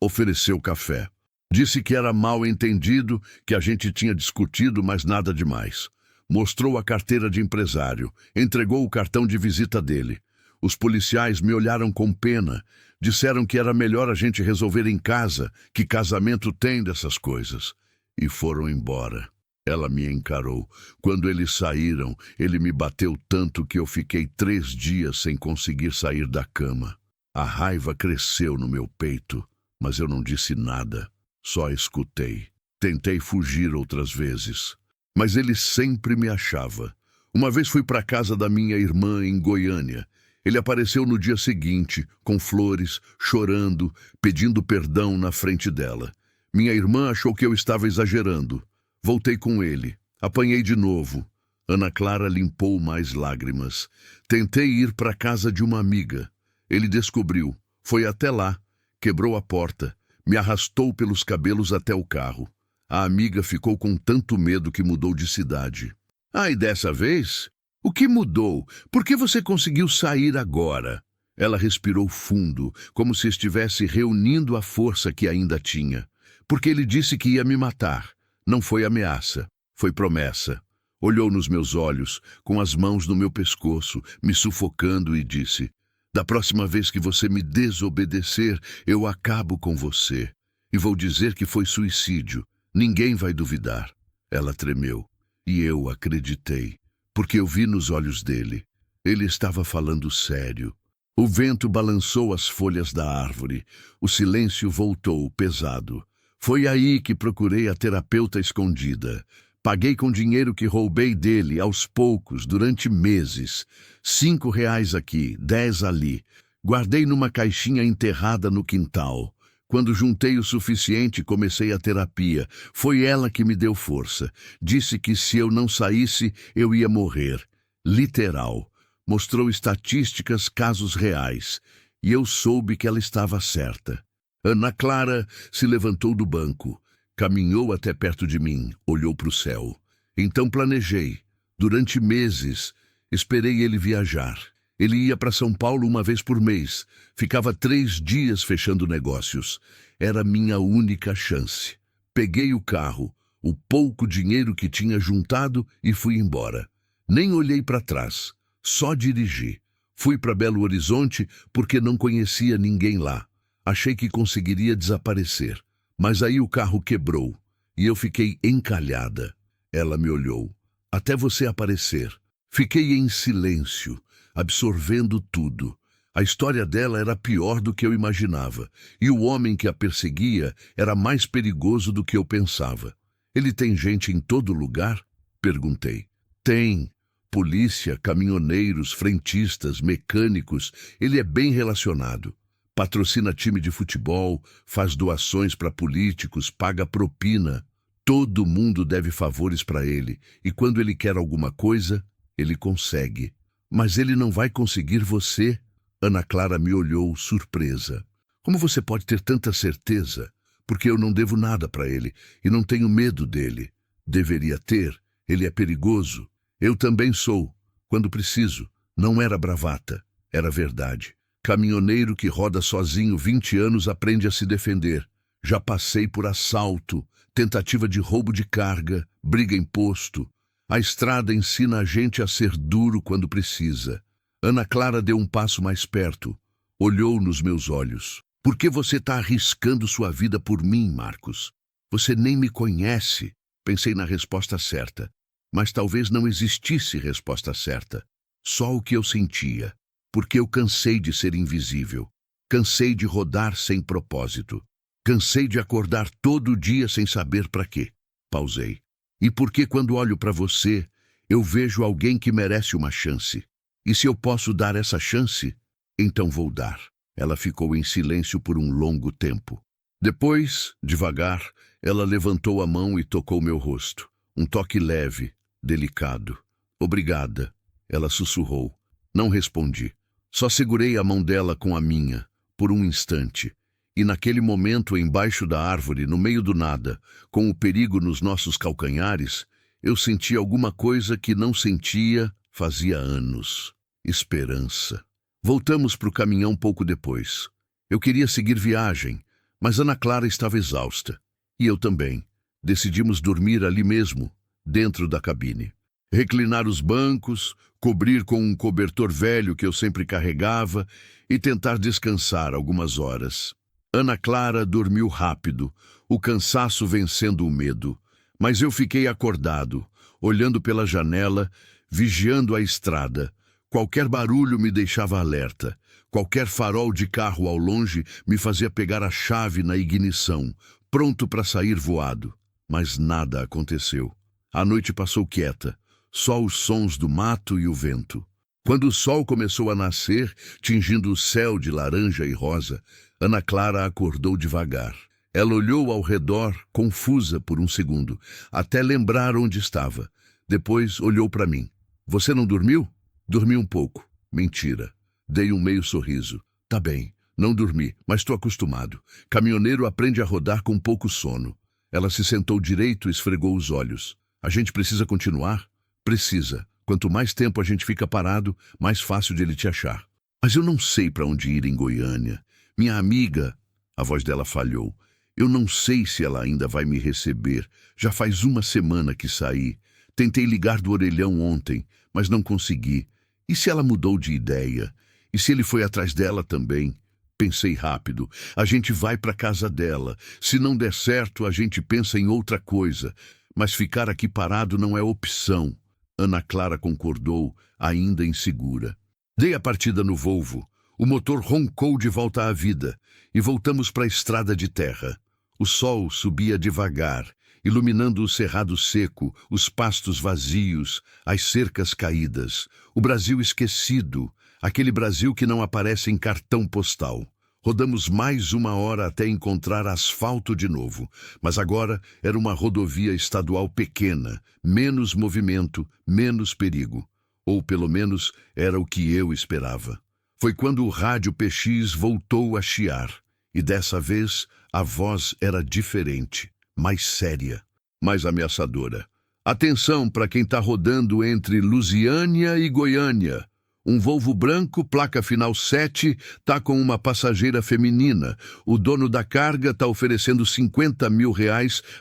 ofereceu café. Disse que era mal entendido, que a gente tinha discutido, mas nada demais. Mostrou a carteira de empresário, entregou o cartão de visita dele. Os policiais me olharam com pena, disseram que era melhor a gente resolver em casa, que casamento tem dessas coisas. E foram embora. Ela me encarou. Quando eles saíram, ele me bateu tanto que eu fiquei 3 dias sem conseguir sair da cama. A raiva cresceu no meu peito, mas eu não disse nada. Só escutei. Tentei fugir outras vezes, mas ele sempre me achava. Uma vez fui para a casa da minha irmã em Goiânia. Ele apareceu no dia seguinte, com flores, chorando, pedindo perdão na frente dela. Minha irmã achou que eu estava exagerando. Voltei com ele. Apanhei de novo. Ana Clara limpou mais lágrimas. Tentei ir para a casa de uma amiga. Ele descobriu. Foi até lá. Quebrou a porta. Me arrastou pelos cabelos até o carro. A amiga ficou com tanto medo que mudou de cidade. Ah, e dessa vez? O que mudou? Por que você conseguiu sair agora? Ela respirou fundo, como se estivesse reunindo a força que ainda tinha. Porque ele disse que ia me matar. Não foi ameaça, foi promessa. Olhou nos meus olhos, com as mãos no meu pescoço, me sufocando e disse: da próxima vez que você me desobedecer, eu acabo com você. E vou dizer que foi suicídio. Ninguém vai duvidar. Ela tremeu. E eu acreditei, porque eu vi nos olhos dele. Ele estava falando sério. O vento balançou as folhas da árvore. O silêncio voltou pesado. Foi aí que procurei a terapeuta escondida. Paguei com dinheiro que roubei dele, aos poucos, durante meses. 5 reais aqui, 10 ali. Guardei numa caixinha enterrada no quintal. Quando juntei o suficiente, comecei a terapia. Foi ela que me deu força. Disse que se eu não saísse, eu ia morrer. Literal. Mostrou estatísticas, casos reais. E eu soube que ela estava certa. Ana Clara se levantou do banco. Caminhou até perto de mim, olhou para o céu. Então planejei. Durante meses, esperei ele viajar. Ele ia para São Paulo uma vez por mês. Ficava 3 dias fechando negócios. Era minha única chance. Peguei o carro, o pouco dinheiro que tinha juntado e fui embora. Nem olhei para trás, só dirigi. Fui para Belo Horizonte porque não conhecia ninguém lá. Achei que conseguiria desaparecer. Mas aí o carro quebrou e eu fiquei encalhada. Ela me olhou. Até você aparecer. Fiquei em silêncio, absorvendo tudo. A história dela era pior do que eu imaginava, e o homem que a perseguia era mais perigoso do que eu pensava. Ele tem gente em todo lugar? Perguntei. Tem. Polícia, caminhoneiros, frentistas, mecânicos. Ele é bem relacionado. Patrocina time de futebol, faz doações para políticos, paga propina. Todo mundo deve favores para ele, e quando ele quer alguma coisa, ele consegue. Mas ele não vai conseguir você. Ana Clara me olhou, surpresa. Como você pode ter tanta certeza? Porque eu não devo nada para ele, e não tenho medo dele. Deveria ter. Ele é perigoso. Eu também sou. Quando preciso. Não era bravata. Era verdade. Caminhoneiro que roda sozinho 20 anos aprende a se defender. Já passei por assalto, tentativa de roubo de carga, briga em posto. A estrada ensina a gente a ser duro quando precisa. Ana Clara deu um passo mais perto. Olhou nos meus olhos. Por que você está arriscando sua vida por mim, Marcos? Você nem me conhece. Pensei na resposta certa. Mas talvez não existisse resposta certa. Só o que eu sentia. Porque eu cansei de ser invisível. Cansei de rodar sem propósito. Cansei de acordar todo dia sem saber para quê. Pausei. E porque quando olho para você, eu vejo alguém que merece uma chance. E se eu posso dar essa chance, então vou dar. Ela ficou em silêncio por um longo tempo. Depois, devagar, ela levantou a mão e tocou meu rosto. Um toque leve, delicado. Obrigada, ela sussurrou. Não respondi. Só segurei a mão dela com a minha, por um instante. E naquele momento, embaixo da árvore, no meio do nada, com o perigo nos nossos calcanhares, eu senti alguma coisa que não sentia fazia anos. Esperança. Voltamos para o caminhão pouco depois. Eu queria seguir viagem, mas Ana Clara estava exausta. E eu também. Decidimos dormir ali mesmo, dentro da cabine. Reclinar os bancos, cobrir com um cobertor velho que eu sempre carregava e tentar descansar algumas horas. Ana Clara dormiu rápido, o cansaço vencendo o medo. Mas eu fiquei acordado, olhando pela janela, vigiando a estrada. Qualquer barulho me deixava alerta. Qualquer farol de carro ao longe me fazia pegar a chave na ignição, pronto para sair voado. Mas nada aconteceu. A noite passou quieta, só os sons do mato e o vento. Quando o sol começou a nascer, tingindo o céu de laranja e rosa, Ana Clara acordou devagar. Ela olhou ao redor, confusa por um segundo, até lembrar onde estava. Depois olhou para mim. Você não dormiu? Dormi um pouco. Mentira. Dei um meio sorriso. Tá bem, não dormi, mas estou acostumado. Caminhoneiro aprende a rodar com pouco sono. Ela se sentou direito e esfregou os olhos. A gente precisa continuar? Precisa. Quanto mais tempo a gente fica parado, mais fácil de ele te achar. Mas eu não sei para onde ir em Goiânia. Minha amiga... A voz dela falhou. Eu não sei se ela ainda vai me receber. Já faz uma semana que saí. Tentei ligar do orelhão ontem, mas não consegui. E se ela mudou de ideia? E se ele foi atrás dela também? Pensei rápido. A gente vai para casa dela. Se não der certo, a gente pensa em outra coisa. Mas ficar aqui parado não é opção. Ana Clara concordou, ainda insegura. Dei a partida no Volvo. O motor roncou de volta à vida e voltamos para a estrada de terra. O sol subia devagar, iluminando o cerrado seco, os pastos vazios, as cercas caídas. O Brasil esquecido, aquele Brasil que não aparece em cartão postal. Rodamos mais 1 hora até encontrar asfalto de novo, mas agora era uma rodovia estadual pequena, menos movimento, menos perigo. Ou pelo menos era o que eu esperava. Foi quando o rádio PX voltou a chiar, e dessa vez a voz era diferente, mais séria, mais ameaçadora. Atenção para quem está rodando entre Lusiânia e Goiânia. Um Volvo branco, placa final 7, tá com uma passageira feminina. O dono da carga está oferecendo R$50 mil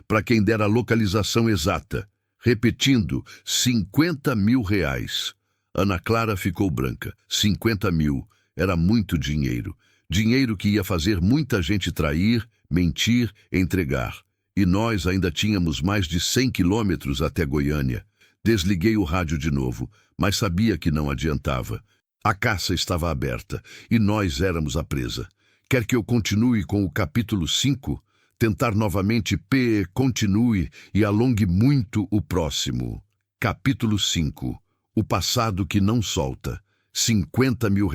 para quem der a localização exata. Repetindo, R$50 mil. Ana Clara ficou branca. 50 mil. Era muito dinheiro. Dinheiro que ia fazer muita gente trair, mentir, entregar. E nós ainda tínhamos mais de 100 quilômetros até Goiânia. Desliguei o rádio de novo, mas sabia que não adiantava. A caça estava aberta e nós éramos a presa. Quer que eu continue com o capítulo 5? Tentar novamente continue e alongue muito o próximo. Capítulo 5. O passado que não solta. R$50 mil.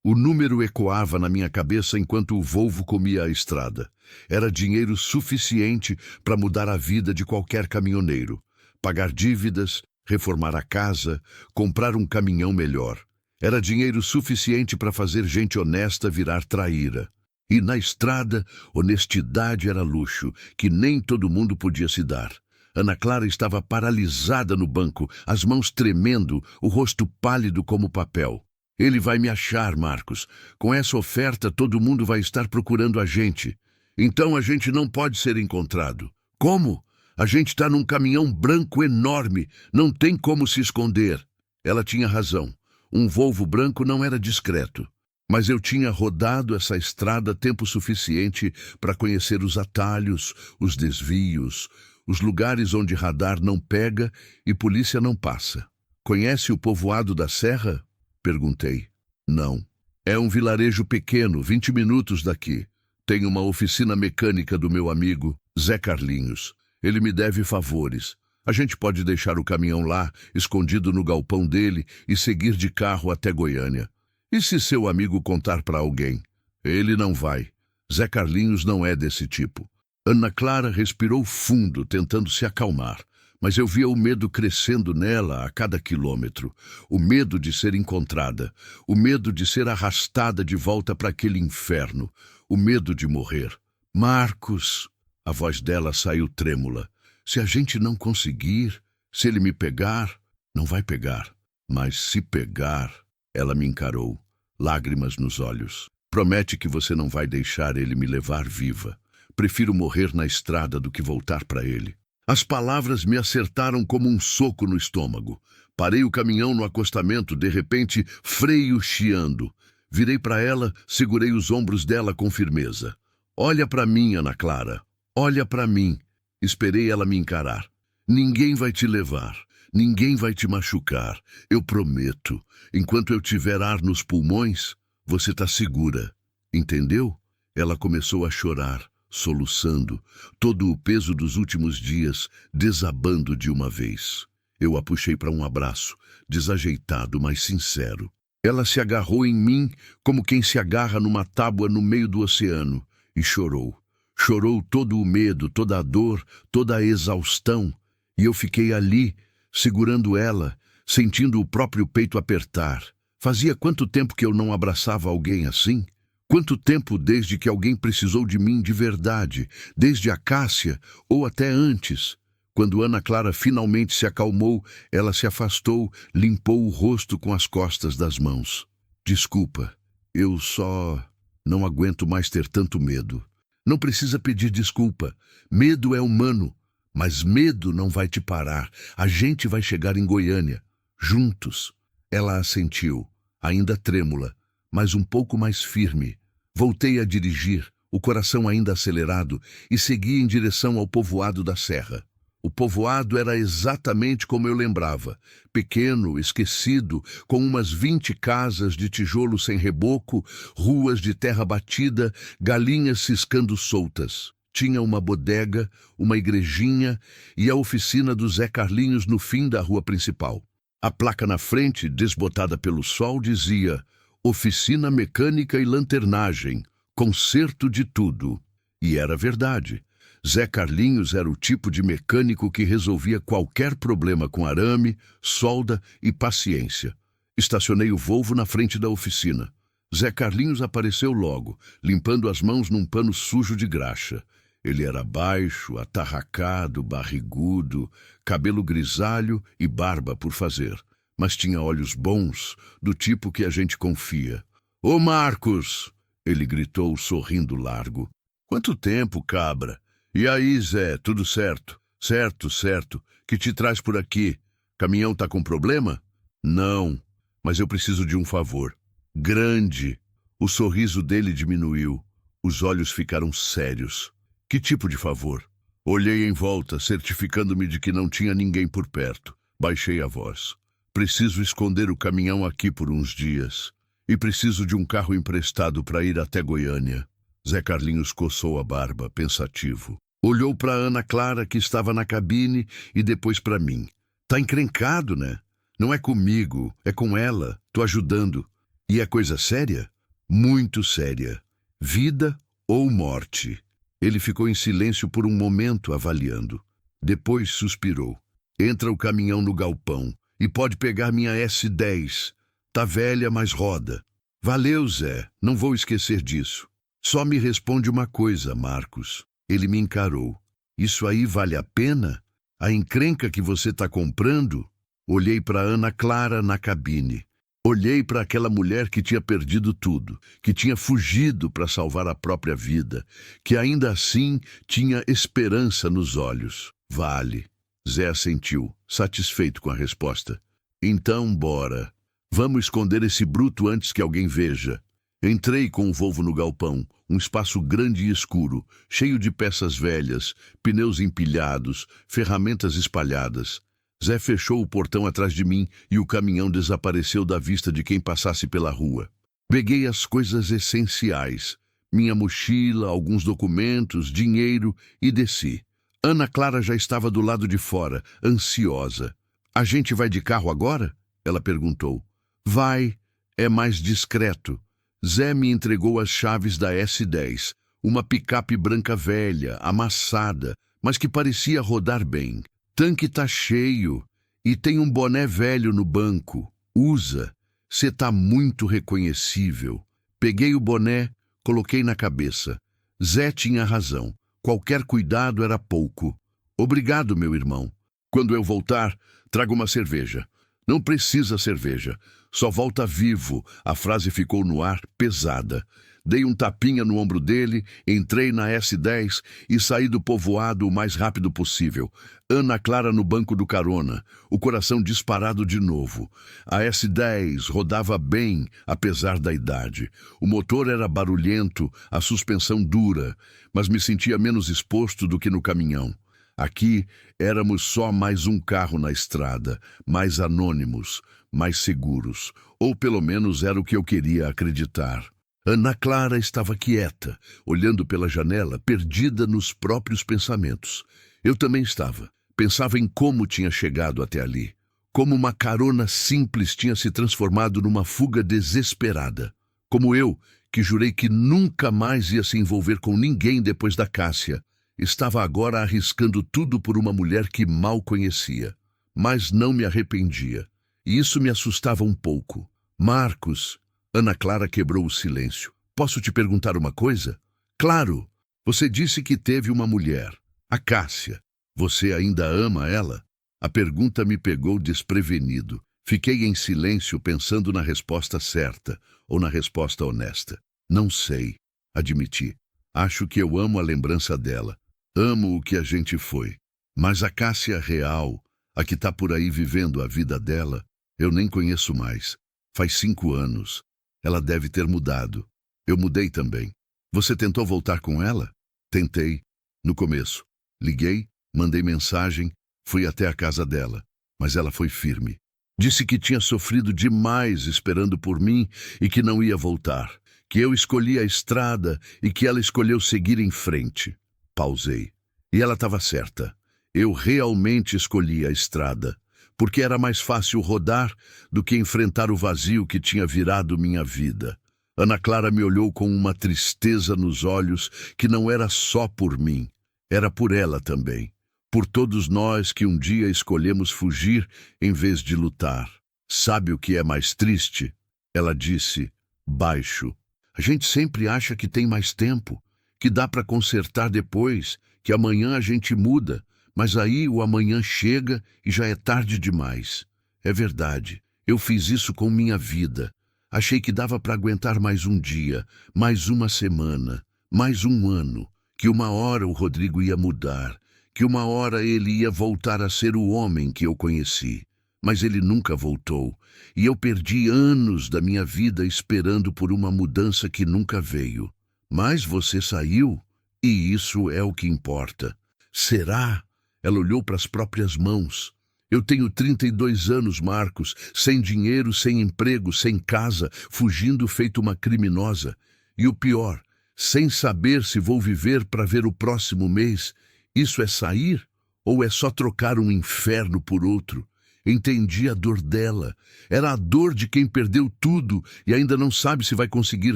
O número ecoava na minha cabeça enquanto o Volvo comia a estrada. Era dinheiro suficiente para mudar a vida de qualquer caminhoneiro. Pagar dívidas, reformar a casa, comprar um caminhão melhor. Era dinheiro suficiente para fazer gente honesta virar traíra. E na estrada, honestidade era luxo, que nem todo mundo podia se dar. Ana Clara estava paralisada no banco, as mãos tremendo, o rosto pálido como papel. Ele vai me achar, Marcos. Com essa oferta, todo mundo vai estar procurando a gente. Então a gente não pode ser encontrado. Como? A gente está num caminhão branco enorme. Não tem como se esconder. Ela tinha razão. Um Volvo branco não era discreto. Mas eu tinha rodado essa estrada tempo suficiente para conhecer os atalhos, os desvios, os lugares onde radar não pega e polícia não passa. Conhece o povoado da Serra? Perguntei. Não. É um vilarejo pequeno, 20 minutos daqui. Tem uma oficina mecânica do meu amigo, Zé Carlinhos. Ele me deve favores. A gente pode deixar o caminhão lá, escondido no galpão dele, e seguir de carro até Goiânia. E se seu amigo contar para alguém? Ele não vai. Zé Carlinhos não é desse tipo. Ana Clara respirou fundo, tentando se acalmar. Mas eu via o medo crescendo nela a cada quilômetro. O medo de ser encontrada. O medo de ser arrastada de volta para aquele inferno. O medo de morrer. Marcos! A voz dela saiu trêmula. Se a gente não conseguir, se ele me pegar, não vai pegar. Mas se pegar, ela me encarou, lágrimas nos olhos. Promete que você não vai deixar ele me levar viva. Prefiro morrer na estrada do que voltar para ele. As palavras me acertaram como um soco no estômago. Parei o caminhão no acostamento, de repente, freio chiando. Virei para ela, segurei os ombros dela com firmeza. Olha para mim, Ana Clara. Olha para mim. Esperei ela me encarar. Ninguém vai te levar. Ninguém vai te machucar. Eu prometo. Enquanto eu tiver ar nos pulmões, você está segura. Entendeu? Ela começou a chorar, soluçando, todo o peso dos últimos dias desabando de uma vez. Eu a puxei para um abraço, desajeitado, mas sincero. Ela se agarrou em mim como quem se agarra numa tábua no meio do oceano e chorou. Chorou todo o medo, toda a dor, toda a exaustão, e eu fiquei ali, segurando ela, sentindo o próprio peito apertar. Fazia quanto tempo que eu não abraçava alguém assim? Quanto tempo desde que alguém precisou de mim de verdade, desde a Cássia ou até antes? Quando Ana Clara finalmente se acalmou, ela se afastou, limpou o rosto com as costas das mãos. Desculpa, eu só não aguento mais ter tanto medo. Não precisa pedir desculpa. Medo é humano, mas medo não vai te parar. A gente vai chegar em Goiânia, juntos. Ela assentiu, ainda trêmula, mas um pouco mais firme. Voltei a dirigir, o coração ainda acelerado, e segui em direção ao povoado da Serra. O povoado era exatamente como eu lembrava, pequeno, esquecido, com umas 20 casas de tijolo sem reboco, ruas de terra batida, galinhas ciscando soltas. Tinha uma bodega, uma igrejinha e a oficina do Zé Carlinhos no fim da rua principal. A placa na frente, desbotada pelo sol, dizia: oficina mecânica e lanternagem, conserto de tudo. E era verdade. Zé Carlinhos era o tipo de mecânico que resolvia qualquer problema com arame, solda e paciência. Estacionei o Volvo na frente da oficina. Zé Carlinhos apareceu logo, limpando as mãos num pano sujo de graxa. Ele era baixo, atarracado, barrigudo, cabelo grisalho e barba por fazer, mas tinha olhos bons, do tipo que a gente confia. "Ô Marcos!" ele gritou, sorrindo largo. "Quanto tempo, cabra? E aí, Zé, tudo certo?" "Certo, certo. Que te traz por aqui? Caminhão tá com problema?" "Não, mas eu preciso de um favor." "Grande." O sorriso dele diminuiu. Os olhos ficaram sérios. "Que tipo de favor?" Olhei em volta, certificando-me de que não tinha ninguém por perto. Baixei a voz. "Preciso esconder o caminhão aqui por uns dias. E preciso de um carro emprestado para ir até Goiânia." Zé Carlinhos coçou a barba, pensativo. Olhou para Ana Clara, que estava na cabine, e depois para mim. "Tá encrencado, né? Não é comigo, é com ela. Tô ajudando. E é coisa séria?" "Muito séria. Vida ou morte." Ele ficou em silêncio por um momento, avaliando. Depois suspirou. "Entra o caminhão no galpão e pode pegar minha S10. Tá velha, mas roda." "Valeu, Zé. Não vou esquecer disso. Só me responde uma coisa, Marcos." Ele me encarou. "Isso aí vale a pena? A encrenca que você tá comprando?" Olhei para Ana Clara na cabine. Olhei para aquela mulher que tinha perdido tudo, que tinha fugido para salvar a própria vida, que ainda assim tinha esperança nos olhos. "Vale." Zé assentiu, satisfeito com a resposta. "Então, bora. Vamos esconder esse bruto antes que alguém veja." Entrei com o Volvo no galpão, um espaço grande e escuro, cheio de peças velhas, pneus empilhados, ferramentas espalhadas. Zé fechou o portão atrás de mim e o caminhão desapareceu da vista de quem passasse pela rua. Peguei as coisas essenciais, minha mochila, alguns documentos, dinheiro e desci. Ana Clara já estava do lado de fora, ansiosa. "A gente vai de carro agora?" ela perguntou. "Vai, é mais discreto." Zé me entregou as chaves da S10, uma picape branca velha, amassada, mas que parecia rodar bem. "Tanque tá cheio e tem um boné velho no banco. Usa. Cê tá muito reconhecível." Peguei o boné, coloquei na cabeça. Zé tinha razão. Qualquer cuidado era pouco. "Obrigado, meu irmão. Quando eu voltar, traga uma cerveja." "Não precisa cerveja. Só volta vivo." A frase ficou no ar, pesada. Dei um tapinha no ombro dele, entrei na S10 e saí do povoado o mais rápido possível. Ana Clara no banco do carona, o coração disparado de novo. A S10 rodava bem, apesar da idade. O motor era barulhento, a suspensão dura, mas me sentia menos exposto do que no caminhão. Aqui éramos só mais um carro na estrada, mais anônimos, mais seguros. Ou pelo menos era o que eu queria acreditar. Ana Clara estava quieta, olhando pela janela, perdida nos próprios pensamentos. Eu também estava. Pensava em como tinha chegado até ali. Como uma carona simples tinha se transformado numa fuga desesperada. Como eu, que jurei que nunca mais ia se envolver com ninguém depois da Cássia, estava agora arriscando tudo por uma mulher que mal conhecia. Mas não me arrependia. E isso me assustava um pouco. "Marcos." Ana Clara quebrou o silêncio. "Posso te perguntar uma coisa?" "Claro. Você disse que teve uma mulher, a Cássia. Você ainda ama ela?" A pergunta me pegou desprevenido. Fiquei em silêncio pensando na resposta certa ou na resposta honesta. "Não sei", admiti. "Acho que eu amo a lembrança dela. Amo o que a gente foi. Mas a Cássia real, a que tá por aí vivendo a vida dela, eu nem conheço mais. Faz 5 anos. Ela deve ter mudado. Eu mudei também." "Você tentou voltar com ela?" "Tentei. No começo. Liguei, mandei mensagem, fui até a casa dela. Mas ela foi firme. Disse que tinha sofrido demais esperando por mim e que não ia voltar. Que eu escolhi a estrada e que ela escolheu seguir em frente." Pausei. E ela estava certa. Eu realmente escolhi a estrada. porque era mais fácil rodar do que enfrentar o vazio que tinha virado minha vida. Ana Clara me olhou com uma tristeza nos olhos que não era só por mim, era por ela também. Por todos nós que um dia escolhemos fugir em vez de lutar. Sabe o que é mais triste? Ela disse, baixo. A gente sempre acha que tem mais tempo, que dá para consertar depois, que amanhã a gente muda, mas aí o amanhã chega e já é tarde demais. É verdade, eu fiz isso com minha vida. Achei que dava para aguentar mais um dia, mais uma semana, mais um ano, que uma hora o Rodrigo ia mudar, que uma hora ele ia voltar a ser o homem que eu conheci. Mas ele nunca voltou, e eu perdi anos da minha vida esperando por uma mudança que nunca veio. Mas você saiu, e isso é o que importa. Será? Ela olhou para as próprias mãos. Eu tenho 32 anos, Marcos, sem dinheiro, sem emprego, sem casa, fugindo feito uma criminosa. E o pior, sem saber se vou viver para ver o próximo mês. Isso é sair? Ou é só trocar um inferno por outro? Entendi a dor dela. Era a dor de quem perdeu tudo e ainda não sabe se vai conseguir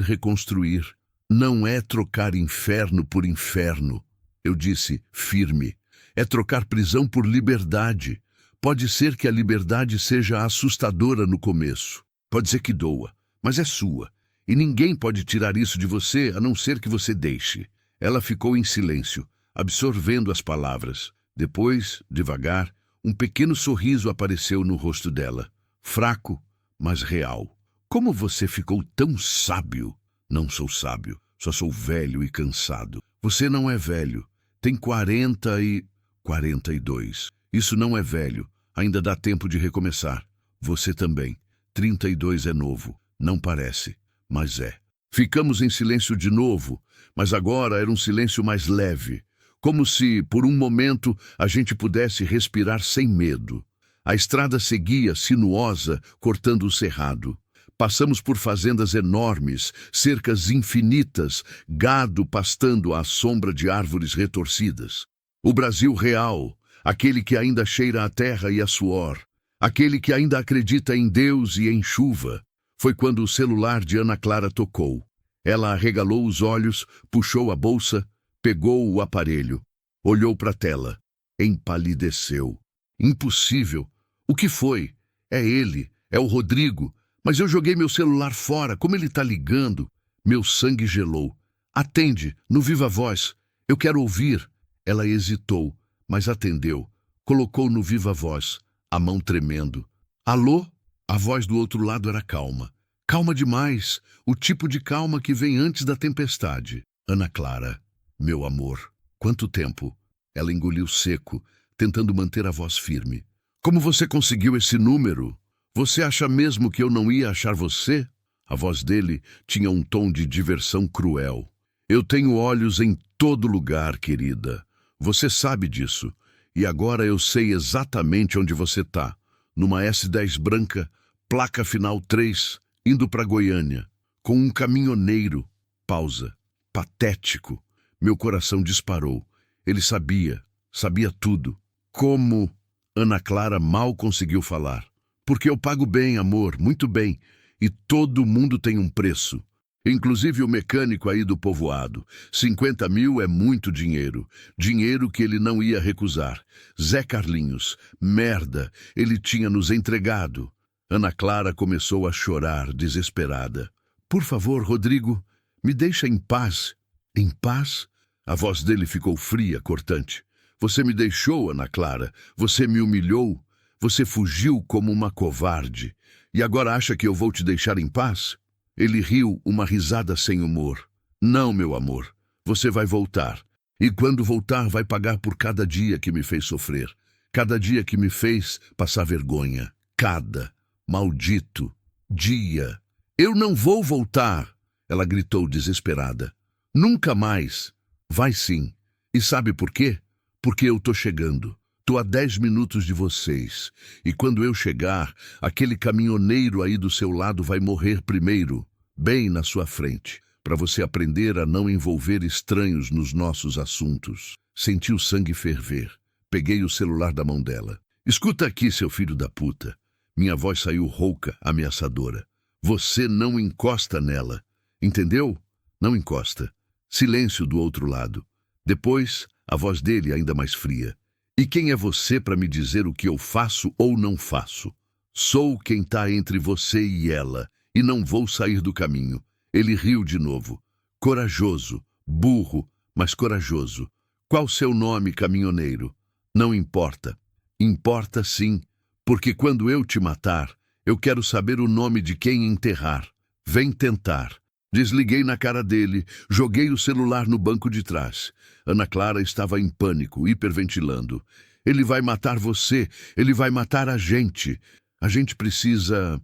reconstruir. Não é trocar inferno por inferno. Eu disse, firme. É trocar prisão por liberdade. Pode ser que a liberdade seja assustadora no começo. Pode ser que doa, mas é sua. E ninguém pode tirar isso de você a não ser que você deixe. Ela ficou em silêncio, absorvendo as palavras. Depois, devagar, um pequeno sorriso apareceu no rosto dela. Fraco, mas real. Como você ficou tão sábio? Não sou sábio, só sou velho e cansado. Você não é velho. Tem 42. Isso não é velho. Ainda dá tempo de recomeçar. Você também. 32 é novo. Não parece, mas é. Ficamos em silêncio de novo, mas agora era um silêncio mais leve. Como se, por um momento, a gente pudesse respirar sem medo. A estrada seguia, sinuosa, cortando o cerrado. Passamos por fazendas enormes, cercas infinitas, gado pastando à sombra de árvores retorcidas. O Brasil real, aquele que ainda cheira a terra e a suor, aquele que ainda acredita em Deus e em chuva. Foi quando o celular de Ana Clara tocou. Ela arregalou os olhos, puxou a bolsa, pegou o aparelho, olhou para a tela, empalideceu. Impossível. O que foi? É ele, é o Rodrigo. Mas eu joguei meu celular fora, como ele está ligando? Meu sangue gelou. Atende, no Viva Voz. Eu quero ouvir. Ela hesitou, mas atendeu. Colocou no Viva Voz, a mão tremendo. Alô? A voz do outro lado era calma. Calma demais, o tipo de calma que vem antes da tempestade. Ana Clara, meu amor, quanto tempo? Ela engoliu seco, tentando manter a voz firme. Como você conseguiu esse número? Você acha mesmo que eu não ia achar você? A voz dele tinha um tom de diversão cruel. Eu tenho olhos em todo lugar, querida. Você sabe disso. E agora eu sei exatamente onde você está. Numa S10 branca, placa final 3, indo para Goiânia. Com um caminhoneiro. Pausa. Patético. Meu coração disparou. Ele sabia tudo. Como? Ana Clara mal conseguiu falar. Porque eu pago bem, amor, muito bem. E todo mundo tem um preço. Inclusive o mecânico aí do povoado. 50 mil é muito dinheiro. Dinheiro que ele não ia recusar. Zé Carlinhos, merda, ele tinha nos entregado. Ana Clara começou a chorar, desesperada. Por favor, Rodrigo, me deixa em paz. Em paz? A voz dele ficou fria, cortante. Você me deixou, Ana Clara. Você me humilhou. Você fugiu como uma covarde. E agora acha que eu vou te deixar em paz? Ele riu, uma risada sem humor. Não, meu amor. Você vai voltar. E quando voltar, vai pagar por cada dia que me fez sofrer. Cada dia que me fez passar vergonha. Cada maldito dia. Eu não vou voltar, ela gritou desesperada. Nunca mais. Vai sim. E sabe por quê? Porque eu tô chegando. Tô a 10 minutos de vocês. E quando eu chegar, aquele caminhoneiro aí do seu lado vai morrer primeiro, bem na sua frente, para você aprender a não envolver estranhos nos nossos assuntos. Senti o sangue ferver. Peguei o celular da mão dela. Escuta aqui, seu filho da puta. Minha voz saiu rouca, ameaçadora. Você não encosta nela. Entendeu? Não encosta. Silêncio do outro lado. Depois, a voz dele ainda mais fria. E quem é você para me dizer o que eu faço ou não faço? Sou quem está entre você e ela, e não vou sair do caminho. Ele riu de novo. Corajoso, burro, mas corajoso. Qual seu nome, caminhoneiro? Não importa. Importa sim, porque quando eu te matar, eu quero saber o nome de quem enterrar. Vem tentar. Desliguei na cara dele, joguei o celular no banco de trás. Ana Clara estava em pânico, hiperventilando. Ele vai matar você, ele vai matar a gente. A gente precisa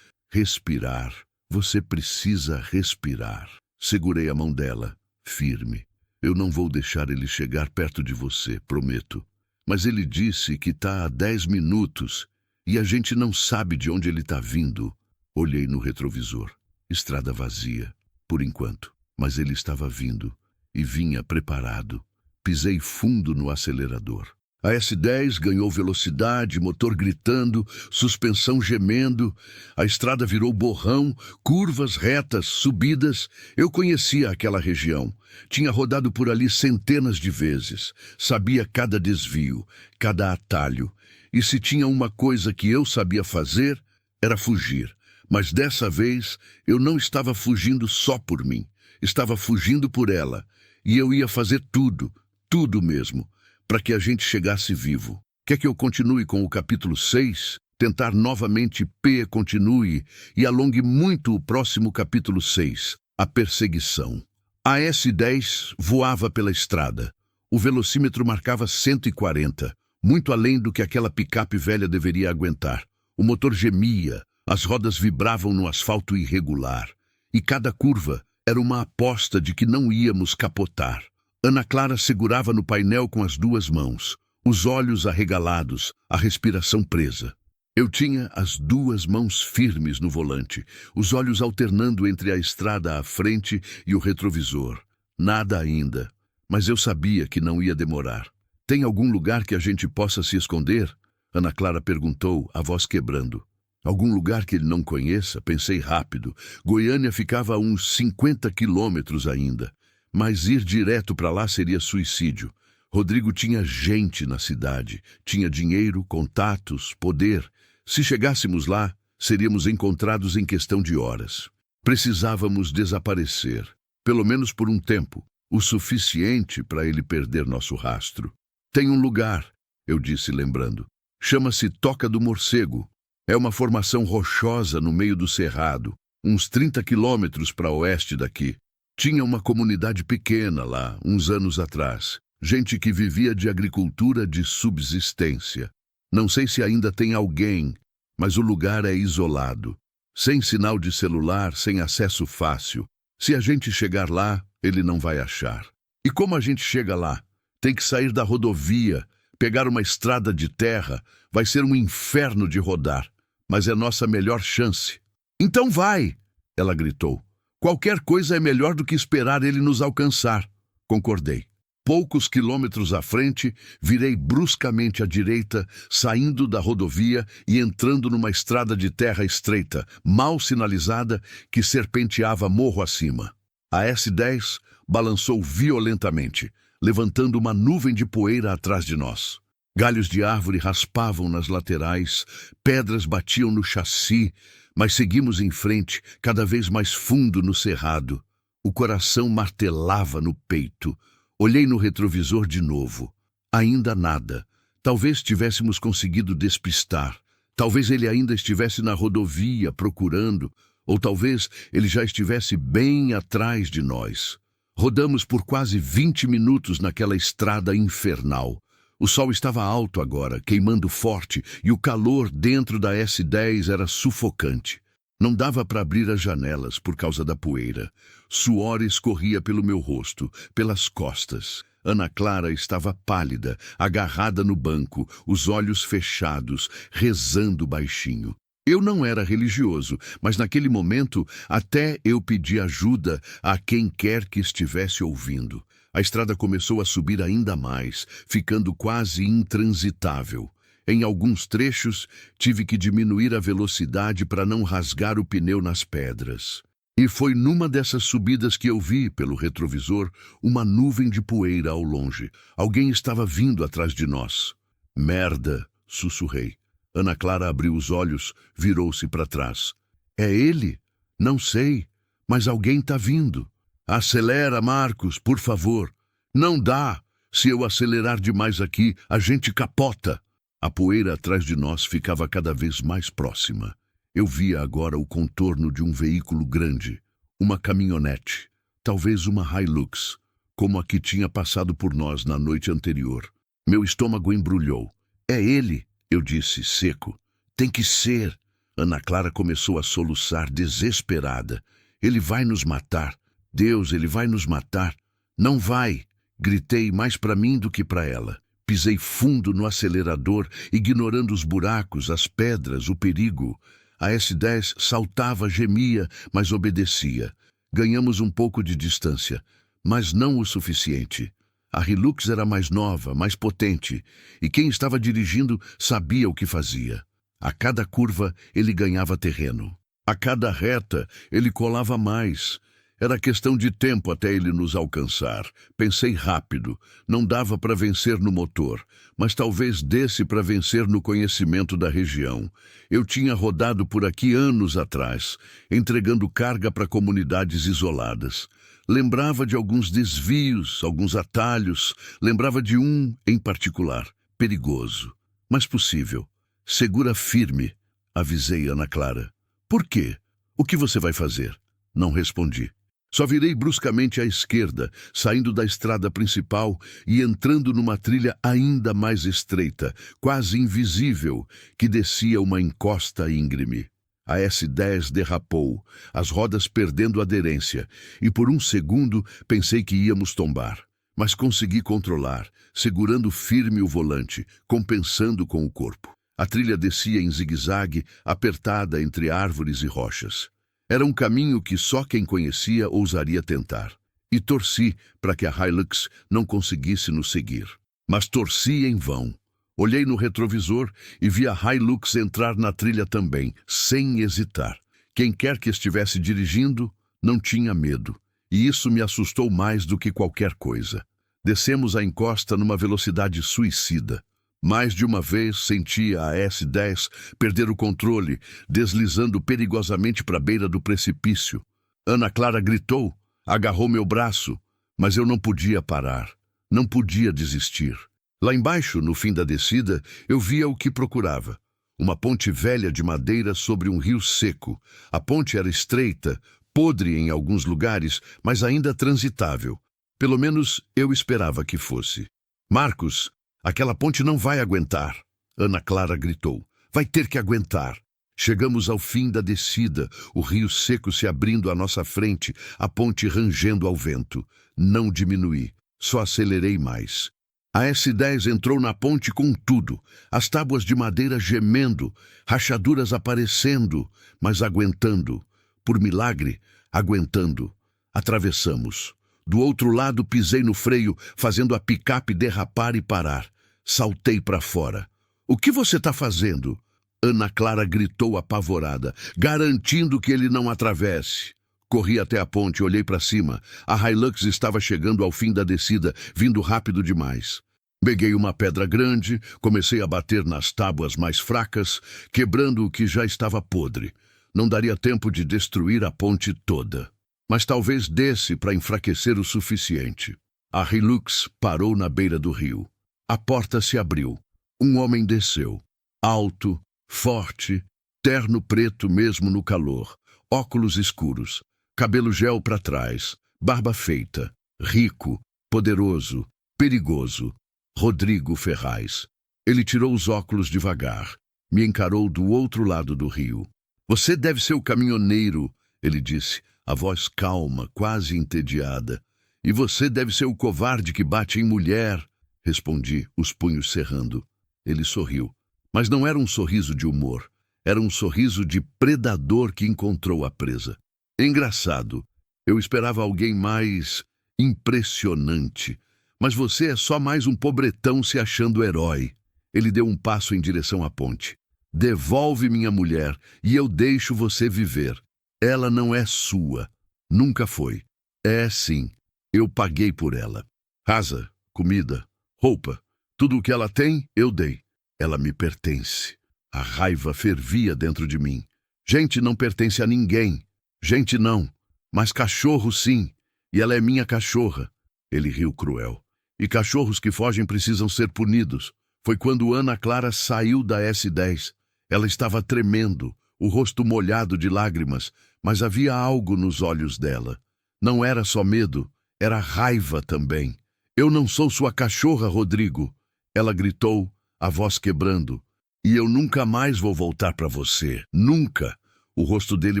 respirar. Você precisa respirar. Segurei a mão dela, firme. Eu não vou deixar ele chegar perto de você, prometo. Mas ele disse que está há 10 minutos e a gente não sabe de onde ele está vindo. Olhei no retrovisor. Estrada vazia, por enquanto. Mas ele estava vindo e vinha preparado. Pisei fundo no acelerador. A S10 ganhou velocidade, motor gritando, suspensão gemendo. A estrada virou borrão, curvas retas, subidas. Eu conhecia aquela região. Tinha rodado por ali centenas de vezes. Sabia cada desvio, cada atalho. E se tinha uma coisa que eu sabia fazer, era fugir. Mas dessa vez, eu não estava fugindo só por mim. Estava fugindo por ela. E eu ia fazer tudo, tudo mesmo, para que a gente chegasse vivo. Quer que eu continue com o capítulo 6? Tentar novamente continue e alongue muito o próximo capítulo 6, a perseguição. A S10 voava pela estrada. O velocímetro marcava 140, muito além do que aquela picape velha deveria aguentar. O motor gemia, as rodas vibravam no asfalto irregular. E cada curva era uma aposta de que não íamos capotar. Ana Clara segurava no painel com as duas mãos, os olhos arregalados, a respiração presa. Eu tinha as duas mãos firmes no volante, os olhos alternando entre a estrada à frente e o retrovisor. Nada ainda, mas eu sabia que não ia demorar. Tem algum lugar que a gente possa se esconder? Ana Clara perguntou, a voz quebrando. Algum lugar que ele não conheça? Pensei rápido. Goiânia ficava a uns 50 quilômetros ainda. Mas ir direto para lá seria suicídio. Rodrigo tinha gente na cidade, tinha dinheiro, contatos, poder. Se chegássemos lá, seríamos encontrados em questão de horas. Precisávamos desaparecer, pelo menos por um tempo, o suficiente para ele perder nosso rastro. Tem um lugar, eu disse lembrando. Chama-se Toca do Morcego. É uma formação rochosa no meio do cerrado, uns 30 quilômetros para oeste daqui. Tinha uma comunidade pequena lá, uns anos atrás. Gente que vivia de agricultura de subsistência. Não sei se ainda tem alguém, mas o lugar é isolado. Sem sinal de celular, sem acesso fácil. Se a gente chegar lá, ele não vai achar. E como a gente chega lá? Tem que sair da rodovia, pegar uma estrada de terra. Vai ser um inferno de rodar. Mas é nossa melhor chance. Então vai! Ela gritou. Qualquer coisa é melhor do que esperar ele nos alcançar. Concordei. Poucos quilômetros à frente, virei bruscamente à direita, saindo da rodovia e entrando numa estrada de terra estreita, mal sinalizada, que serpenteava morro acima. A S10 balançou violentamente, levantando uma nuvem de poeira atrás de nós. Galhos de árvore raspavam nas laterais, pedras batiam no chassi, mas seguimos em frente, cada vez mais fundo no cerrado. O coração martelava no peito. Olhei no retrovisor de novo. Ainda nada. Talvez tivéssemos conseguido despistar. Talvez ele ainda estivesse na rodovia procurando, ou talvez ele já estivesse bem atrás de nós. Rodamos por quase 20 minutos naquela estrada infernal. O sol estava alto agora, queimando forte, e o calor dentro da S10 era sufocante. Não dava para abrir as janelas por causa da poeira. Suor escorria pelo meu rosto, pelas costas. Ana Clara estava pálida, agarrada no banco, os olhos fechados, rezando baixinho. Eu não era religioso, mas naquele momento até eu pedi ajuda a quem quer que estivesse ouvindo. A estrada começou a subir ainda mais, ficando quase intransitável. Em alguns trechos, tive que diminuir a velocidade para não rasgar o pneu nas pedras. E foi numa dessas subidas que eu vi, pelo retrovisor, uma nuvem de poeira ao longe. Alguém estava vindo atrás de nós. Merda, sussurrei. Ana Clara abriu os olhos, virou-se para trás. É ele? Não sei, mas alguém está vindo. Acelera, Marcos, por favor. Não dá. Se eu acelerar demais aqui, a gente capota. A poeira atrás de nós ficava cada vez mais próxima. Eu via agora o contorno de um veículo grande, uma caminhonete, talvez uma Hilux, como a que tinha passado por nós na noite anterior. Meu estômago embrulhou. É ele, eu disse, seco. Tem que ser. Ana Clara começou a soluçar, desesperada. Ele vai nos matar. Deus, ele vai nos matar. Não vai. Gritei mais para mim do que para ela. Pisei fundo no acelerador, ignorando os buracos, as pedras, o perigo. A S10 saltava, gemia, mas obedecia. Ganhamos um pouco de distância, mas não o suficiente. A Hilux era mais nova, mais potente, e quem estava dirigindo sabia o que fazia. A cada curva, ele ganhava terreno. A cada reta, ele colava mais. Era questão de tempo até ele nos alcançar. Pensei rápido. Não dava para vencer no motor, mas talvez desse para vencer no conhecimento da região. Eu tinha rodado por aqui anos atrás, entregando carga para comunidades isoladas. Lembrava de alguns desvios, alguns atalhos. Lembrava de um em particular, perigoso, mas possível. Segura firme, avisei Ana Clara. Por quê? O que você vai fazer? Não respondi. Só virei bruscamente à esquerda, saindo da estrada principal e entrando numa trilha ainda mais estreita, quase invisível, que descia uma encosta íngreme. A S10 derrapou, as rodas perdendo aderência, e por um segundo pensei que íamos tombar. Mas consegui controlar, segurando firme o volante, compensando com o corpo. A trilha descia em zigue-zague, apertada entre árvores e rochas. Era um caminho que só quem conhecia ousaria tentar. E torci para que a Hilux não conseguisse nos seguir. Mas torci em vão. Olhei no retrovisor e vi a Hilux entrar na trilha também, sem hesitar. Quem quer que estivesse dirigindo, não tinha medo. E isso me assustou mais do que qualquer coisa. Descemos a encosta numa velocidade suicida. Mais de uma vez senti a S10 perder o controle, deslizando perigosamente para a beira do precipício. Ana Clara gritou, agarrou meu braço, mas eu não podia parar, não podia desistir. Lá embaixo, no fim da descida, eu via o que procurava. Uma ponte velha de madeira sobre um rio seco. A ponte era estreita, podre em alguns lugares, mas ainda transitável. Pelo menos eu esperava que fosse. Marcos, aquela ponte não vai aguentar, Ana Clara gritou. Vai ter que aguentar. Chegamos ao fim da descida, o rio seco se abrindo à nossa frente, a ponte rangendo ao vento. Não diminuí, só acelerei mais. A S10 entrou na ponte com tudo, as tábuas de madeira gemendo, rachaduras aparecendo, mas aguentando. Por milagre, aguentando. Atravessamos. Do outro lado pisei no freio, fazendo a picape derrapar e parar. Saltei para fora. O que você está fazendo? Ana Clara gritou apavorada, garantindo que ele não atravesse. Corri até a ponte, olhei para cima. A Hilux estava chegando ao fim da descida, vindo rápido demais. Peguei uma pedra grande, comecei a bater nas tábuas mais fracas, quebrando o que já estava podre. Não daria tempo de destruir a ponte toda. Mas talvez desse para enfraquecer o suficiente. A Hilux parou na beira do rio. A porta se abriu. Um homem desceu. Alto, forte, terno preto mesmo no calor, óculos escuros, cabelo gel para trás, barba feita, rico, poderoso, perigoso. Rodrigo Ferraz. Ele tirou os óculos devagar. Me encarou do outro lado do rio. Você deve ser o caminhoneiro, ele disse, a voz calma, quase entediada. E você deve ser o covarde que bate em mulher, respondi, os punhos cerrando. Ele sorriu. Mas não era um sorriso de humor. Era um sorriso de predador que encontrou a presa. Engraçado. Eu esperava alguém mais Impressionante. Mas você é só mais um pobretão se achando herói. Ele deu um passo em direção à ponte. Devolve minha mulher e eu deixo você viver. Ela não é sua. Nunca foi. É sim. Eu paguei por ela. Casa, comida, roupa. Tudo o que ela tem, eu dei. Ela me pertence. A raiva fervia dentro de mim. Gente não pertence a ninguém. Gente não. Mas cachorro sim. E ela é minha cachorra. Ele riu cruel. E cachorros que fogem precisam ser punidos. Foi quando Ana Clara saiu da S10. Ela estava tremendo, o rosto molhado de lágrimas, mas havia algo nos olhos dela. Não era só medo, era raiva também. Eu não sou sua cachorra, Rodrigo. Ela gritou, a voz quebrando. E eu nunca mais vou voltar para você. Nunca. O rosto dele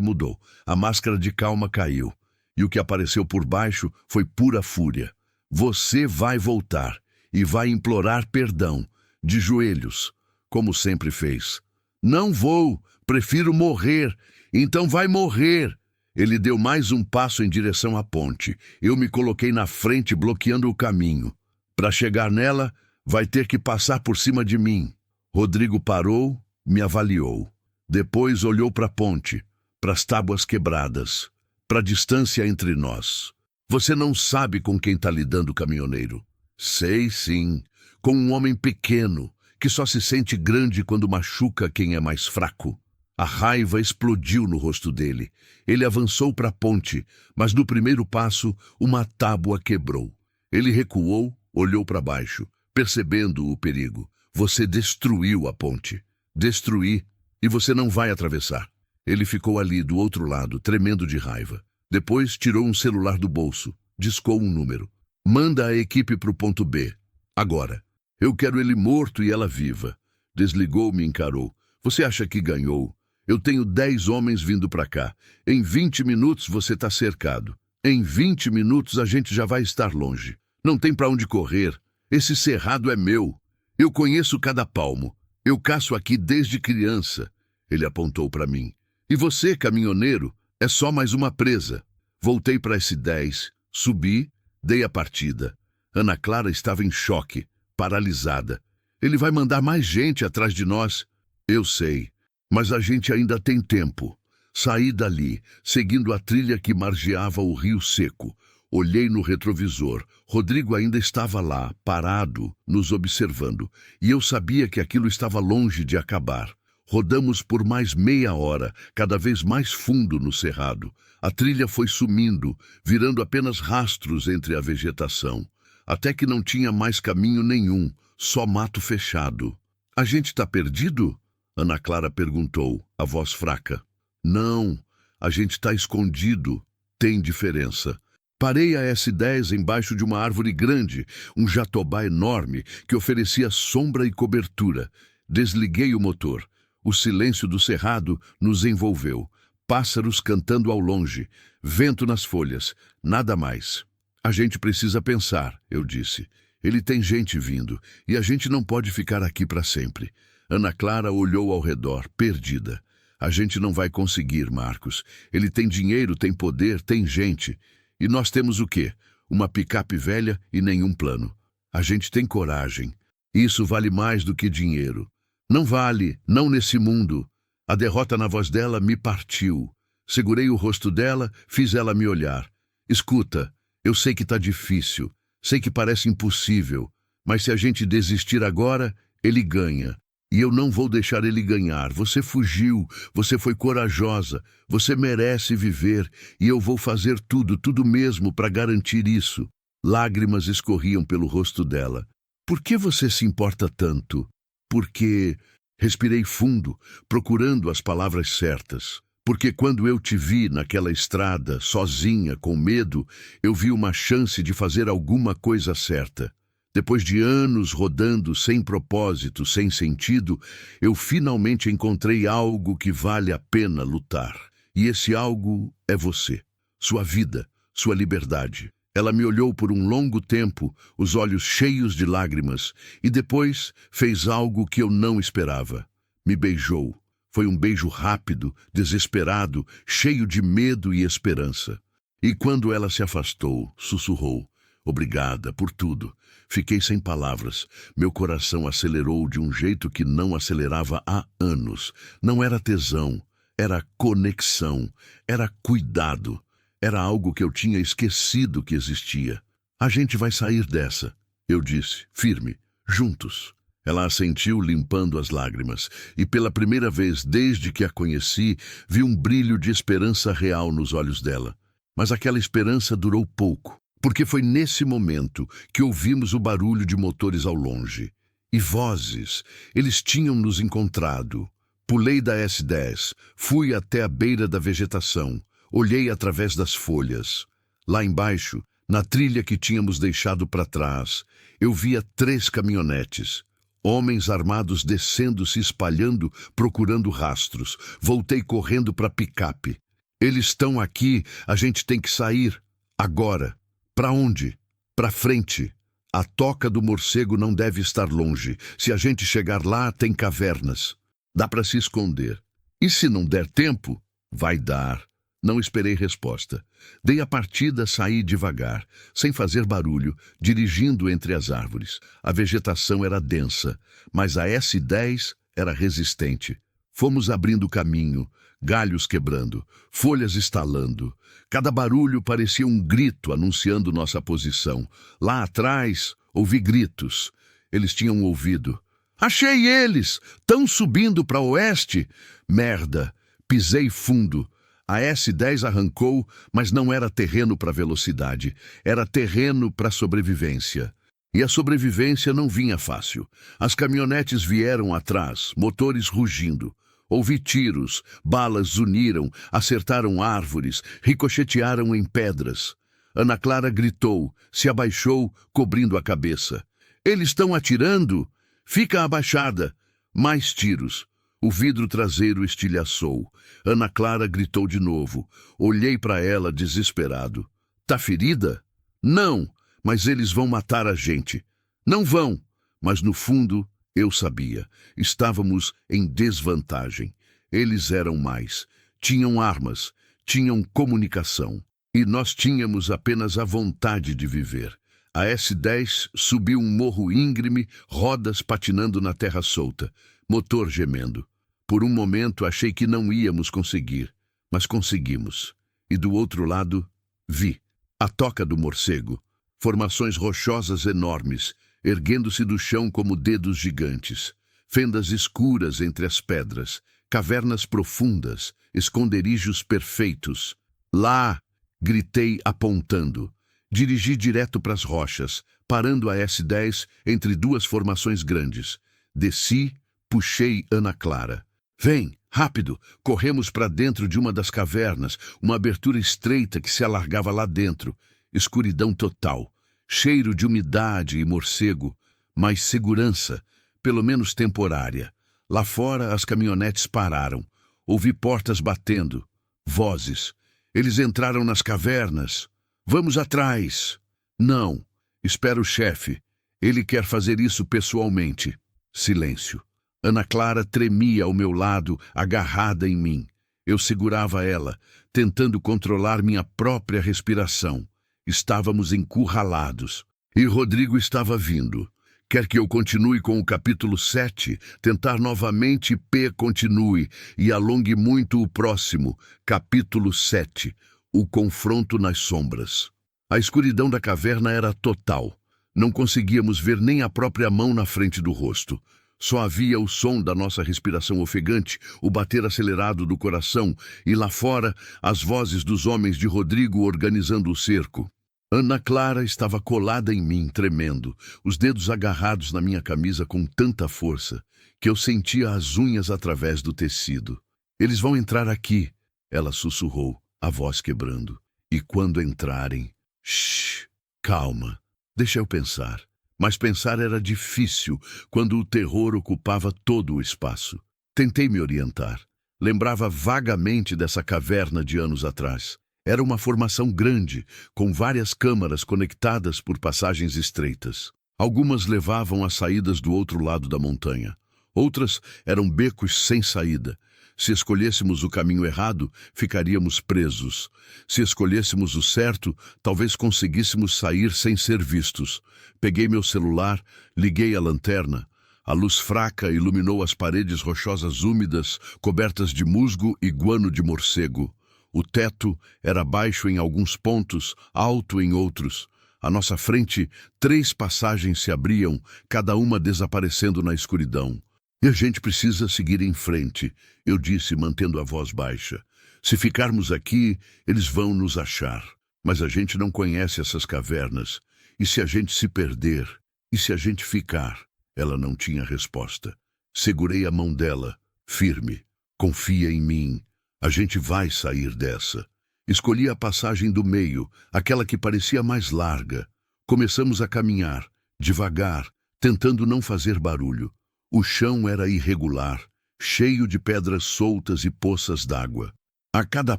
mudou. A máscara de calma caiu. E o que apareceu por baixo foi pura fúria. Você vai voltar e vai implorar perdão, de joelhos, como sempre fez. Não vou, prefiro morrer. Então vai morrer. Ele deu mais um passo em direção à ponte. Eu me coloquei na frente, bloqueando o caminho. Para chegar nela, vai ter que passar por cima de mim. Rodrigo parou, me avaliou. Depois olhou para a ponte, para as tábuas quebradas, para a distância entre nós. Você não sabe com quem está lidando, caminhoneiro. Sei sim, com um homem pequeno, que só se sente grande quando machuca quem é mais fraco. A raiva explodiu no rosto dele. Ele avançou para a ponte, mas no primeiro passo, uma tábua quebrou. Ele recuou, olhou para baixo, percebendo o perigo. Você destruiu a ponte. Destruí, e você não vai atravessar. Ele ficou ali do outro lado, tremendo de raiva. Depois tirou um celular do bolso, discou um número. Manda a equipe para o ponto B. Agora. Eu quero ele morto e ela viva. Desligou, me encarou. Você acha que ganhou? Eu tenho 10 homens vindo para cá. Em 20 minutos você está cercado. Em 20 minutos a gente já vai estar longe. Não tem para onde correr. Esse cerrado é meu. Eu conheço cada palmo. Eu caço aqui desde criança. Ele apontou para mim. E você, caminhoneiro, é só mais uma presa. Voltei para S10, subi, dei a partida. Ana Clara estava em choque, paralisada. Ele vai mandar mais gente atrás de nós. Eu sei, mas a gente ainda tem tempo. Saí dali, seguindo a trilha que margeava o rio seco. Olhei no retrovisor. Rodrigo ainda estava lá, parado, nos observando. E eu sabia que aquilo estava longe de acabar. Rodamos por mais meia hora, cada vez mais fundo no cerrado. A trilha foi sumindo, virando apenas rastros entre a vegetação. Até que não tinha mais caminho nenhum, só mato fechado. A gente está perdido? Ana Clara perguntou, a voz fraca. Não, a gente está escondido. Tem diferença. Parei a S10 embaixo de uma árvore grande, um jatobá enorme que oferecia sombra e cobertura. Desliguei o motor. O silêncio do cerrado nos envolveu. Pássaros cantando ao longe, vento nas folhas, nada mais. A gente precisa pensar, eu disse. Ele tem gente vindo, e a gente não pode ficar aqui para sempre. Ana Clara olhou ao redor, perdida. A gente não vai conseguir, Marcos. Ele tem dinheiro, tem poder, tem gente. E nós temos o quê? Uma picape velha e nenhum plano. A gente tem coragem. Isso vale mais do que dinheiro. Não vale, não nesse mundo. A derrota na voz dela me partiu. Segurei o rosto dela, fiz ela me olhar. Escuta, eu sei que tá difícil, sei que parece impossível, mas se a gente desistir agora, ele ganha. E eu não vou deixar ele ganhar. Você fugiu, você foi corajosa, você merece viver, e eu vou fazer tudo, tudo mesmo para garantir isso. Lágrimas escorriam pelo rosto dela. Por que você se importa tanto? Porque... Respirei fundo, procurando as palavras certas. Porque quando eu te vi naquela estrada, sozinha, com medo, eu vi uma chance de fazer alguma coisa certa. Depois de anos rodando sem propósito, sem sentido, eu finalmente encontrei algo que vale a pena lutar. E esse algo é você. Sua vida, sua liberdade. Ela me olhou por um longo tempo, os olhos cheios de lágrimas, e depois fez algo que eu não esperava. Me beijou. Foi um beijo rápido, desesperado, cheio de medo e esperança. E quando ela se afastou, sussurrou, Obrigada por tudo. Fiquei sem palavras. Meu coração acelerou de um jeito que não acelerava há anos. Não era tesão, era conexão, era cuidado. Era algo que eu tinha esquecido que existia. A gente vai sair dessa, eu disse, firme, juntos. Ela assentiu, limpando as lágrimas, e pela primeira vez desde que a conheci, vi um brilho de esperança real nos olhos dela. Mas aquela esperança durou pouco, porque foi nesse momento que ouvimos o barulho de motores ao longe. E vozes, eles tinham nos encontrado. Pulei da S10, fui até a beira da vegetação, olhei através das folhas. Lá embaixo, na trilha que tínhamos deixado para trás, eu via 3 caminhonetes. Homens armados descendo, se espalhando, procurando rastros. Voltei correndo para a picape. Eles estão aqui, a gente tem que sair. Agora. Para onde? Para frente. A toca do morcego não deve estar longe. Se a gente chegar lá, tem cavernas. Dá para se esconder. E se não der tempo? Vai dar. Não esperei resposta. Dei a partida, saí devagar, sem fazer barulho, dirigindo entre as árvores. A vegetação era densa, mas a S10 era resistente. Fomos abrindo caminho, galhos quebrando, folhas estalando. Cada barulho parecia um grito anunciando nossa posição. Lá atrás, ouvi gritos. Eles tinham ouvido. Achei eles! Tão subindo para oeste! Merda! Pisei fundo. A S10 arrancou, mas não era terreno para velocidade, era terreno para sobrevivência. E a sobrevivência não vinha fácil. As caminhonetes vieram atrás, motores rugindo. Ouvi tiros, balas zuniram, acertaram árvores, ricochetearam em pedras. Ana Clara gritou, se abaixou, cobrindo a cabeça. Eles estão atirando! Fica abaixada! Mais tiros. O vidro traseiro estilhaçou. Ana Clara gritou de novo. Olhei para ela desesperado. Tá ferida? Não, mas eles vão matar a gente. Não vão, mas no fundo eu sabia. Estávamos em desvantagem. Eles eram mais. Tinham armas, tinham comunicação. E nós tínhamos apenas a vontade de viver. A S10 subiu um morro íngreme, rodas patinando na terra solta. Motor gemendo. Por um momento achei que não íamos conseguir, mas conseguimos. E do outro lado, vi a toca do morcego. Formações rochosas enormes, erguendo-se do chão como dedos gigantes. Fendas escuras entre as pedras, cavernas profundas, esconderijos perfeitos. Lá! Gritei apontando. Dirigi direto para as rochas, parando a S10 entre 2 formações grandes. Desci. Puxei Ana Clara. Vem, rápido! Corremos para dentro de uma das cavernas, uma abertura estreita que se alargava lá dentro. Escuridão total, cheiro de umidade e morcego, mas segurança, pelo menos temporária. Lá fora as caminhonetes pararam. Ouvi portas batendo, vozes. Eles entraram nas cavernas. Vamos atrás! Não, espera o chefe. Ele quer fazer isso pessoalmente. Silêncio. Ana Clara tremia ao meu lado, agarrada em mim. Eu segurava ela, tentando controlar minha própria respiração. Estávamos encurralados. E Rodrigo estava vindo. Quer que eu continue com o capítulo 7? Tentar novamente P continue e alongue muito o próximo, capítulo 7. O confronto nas sombras. A escuridão da caverna era total. Não conseguíamos ver nem a própria mão na frente do rosto. Só havia o som da nossa respiração ofegante, o bater acelerado do coração e lá fora as vozes dos homens de Rodrigo organizando o cerco. Ana Clara estava colada em mim, tremendo, os dedos agarrados na minha camisa com tanta força que eu sentia as unhas através do tecido. Eles vão entrar aqui, ela sussurrou, a voz quebrando. E quando entrarem... Shhh, calma, deixa eu pensar. Mas pensar era difícil quando o terror ocupava todo o espaço. Tentei me orientar. Lembrava vagamente dessa caverna de anos atrás. Era uma formação grande, com várias câmaras conectadas por passagens estreitas. Algumas levavam às saídas do outro lado da montanha. Outras eram becos sem saída. Se escolhêssemos o caminho errado, ficaríamos presos. Se escolhêssemos o certo, talvez conseguíssemos sair sem ser vistos. Peguei meu celular, liguei a lanterna. A luz fraca iluminou as paredes rochosas úmidas, cobertas de musgo e guano de morcego. O teto era baixo em alguns pontos, alto em outros. À nossa frente, 3 passagens se abriam, cada uma desaparecendo na escuridão. E a gente precisa seguir em frente, eu disse, mantendo a voz baixa. Se ficarmos aqui, eles vão nos achar. Mas a gente não conhece essas cavernas. E se a gente se perder? E se a gente ficar? Ela não tinha resposta. Segurei a mão dela, firme. Confia em mim. A gente vai sair dessa. Escolhi a passagem do meio, aquela que parecia mais larga. Começamos a caminhar, devagar, tentando não fazer barulho. O chão era irregular, cheio de pedras soltas e poças d'água. A cada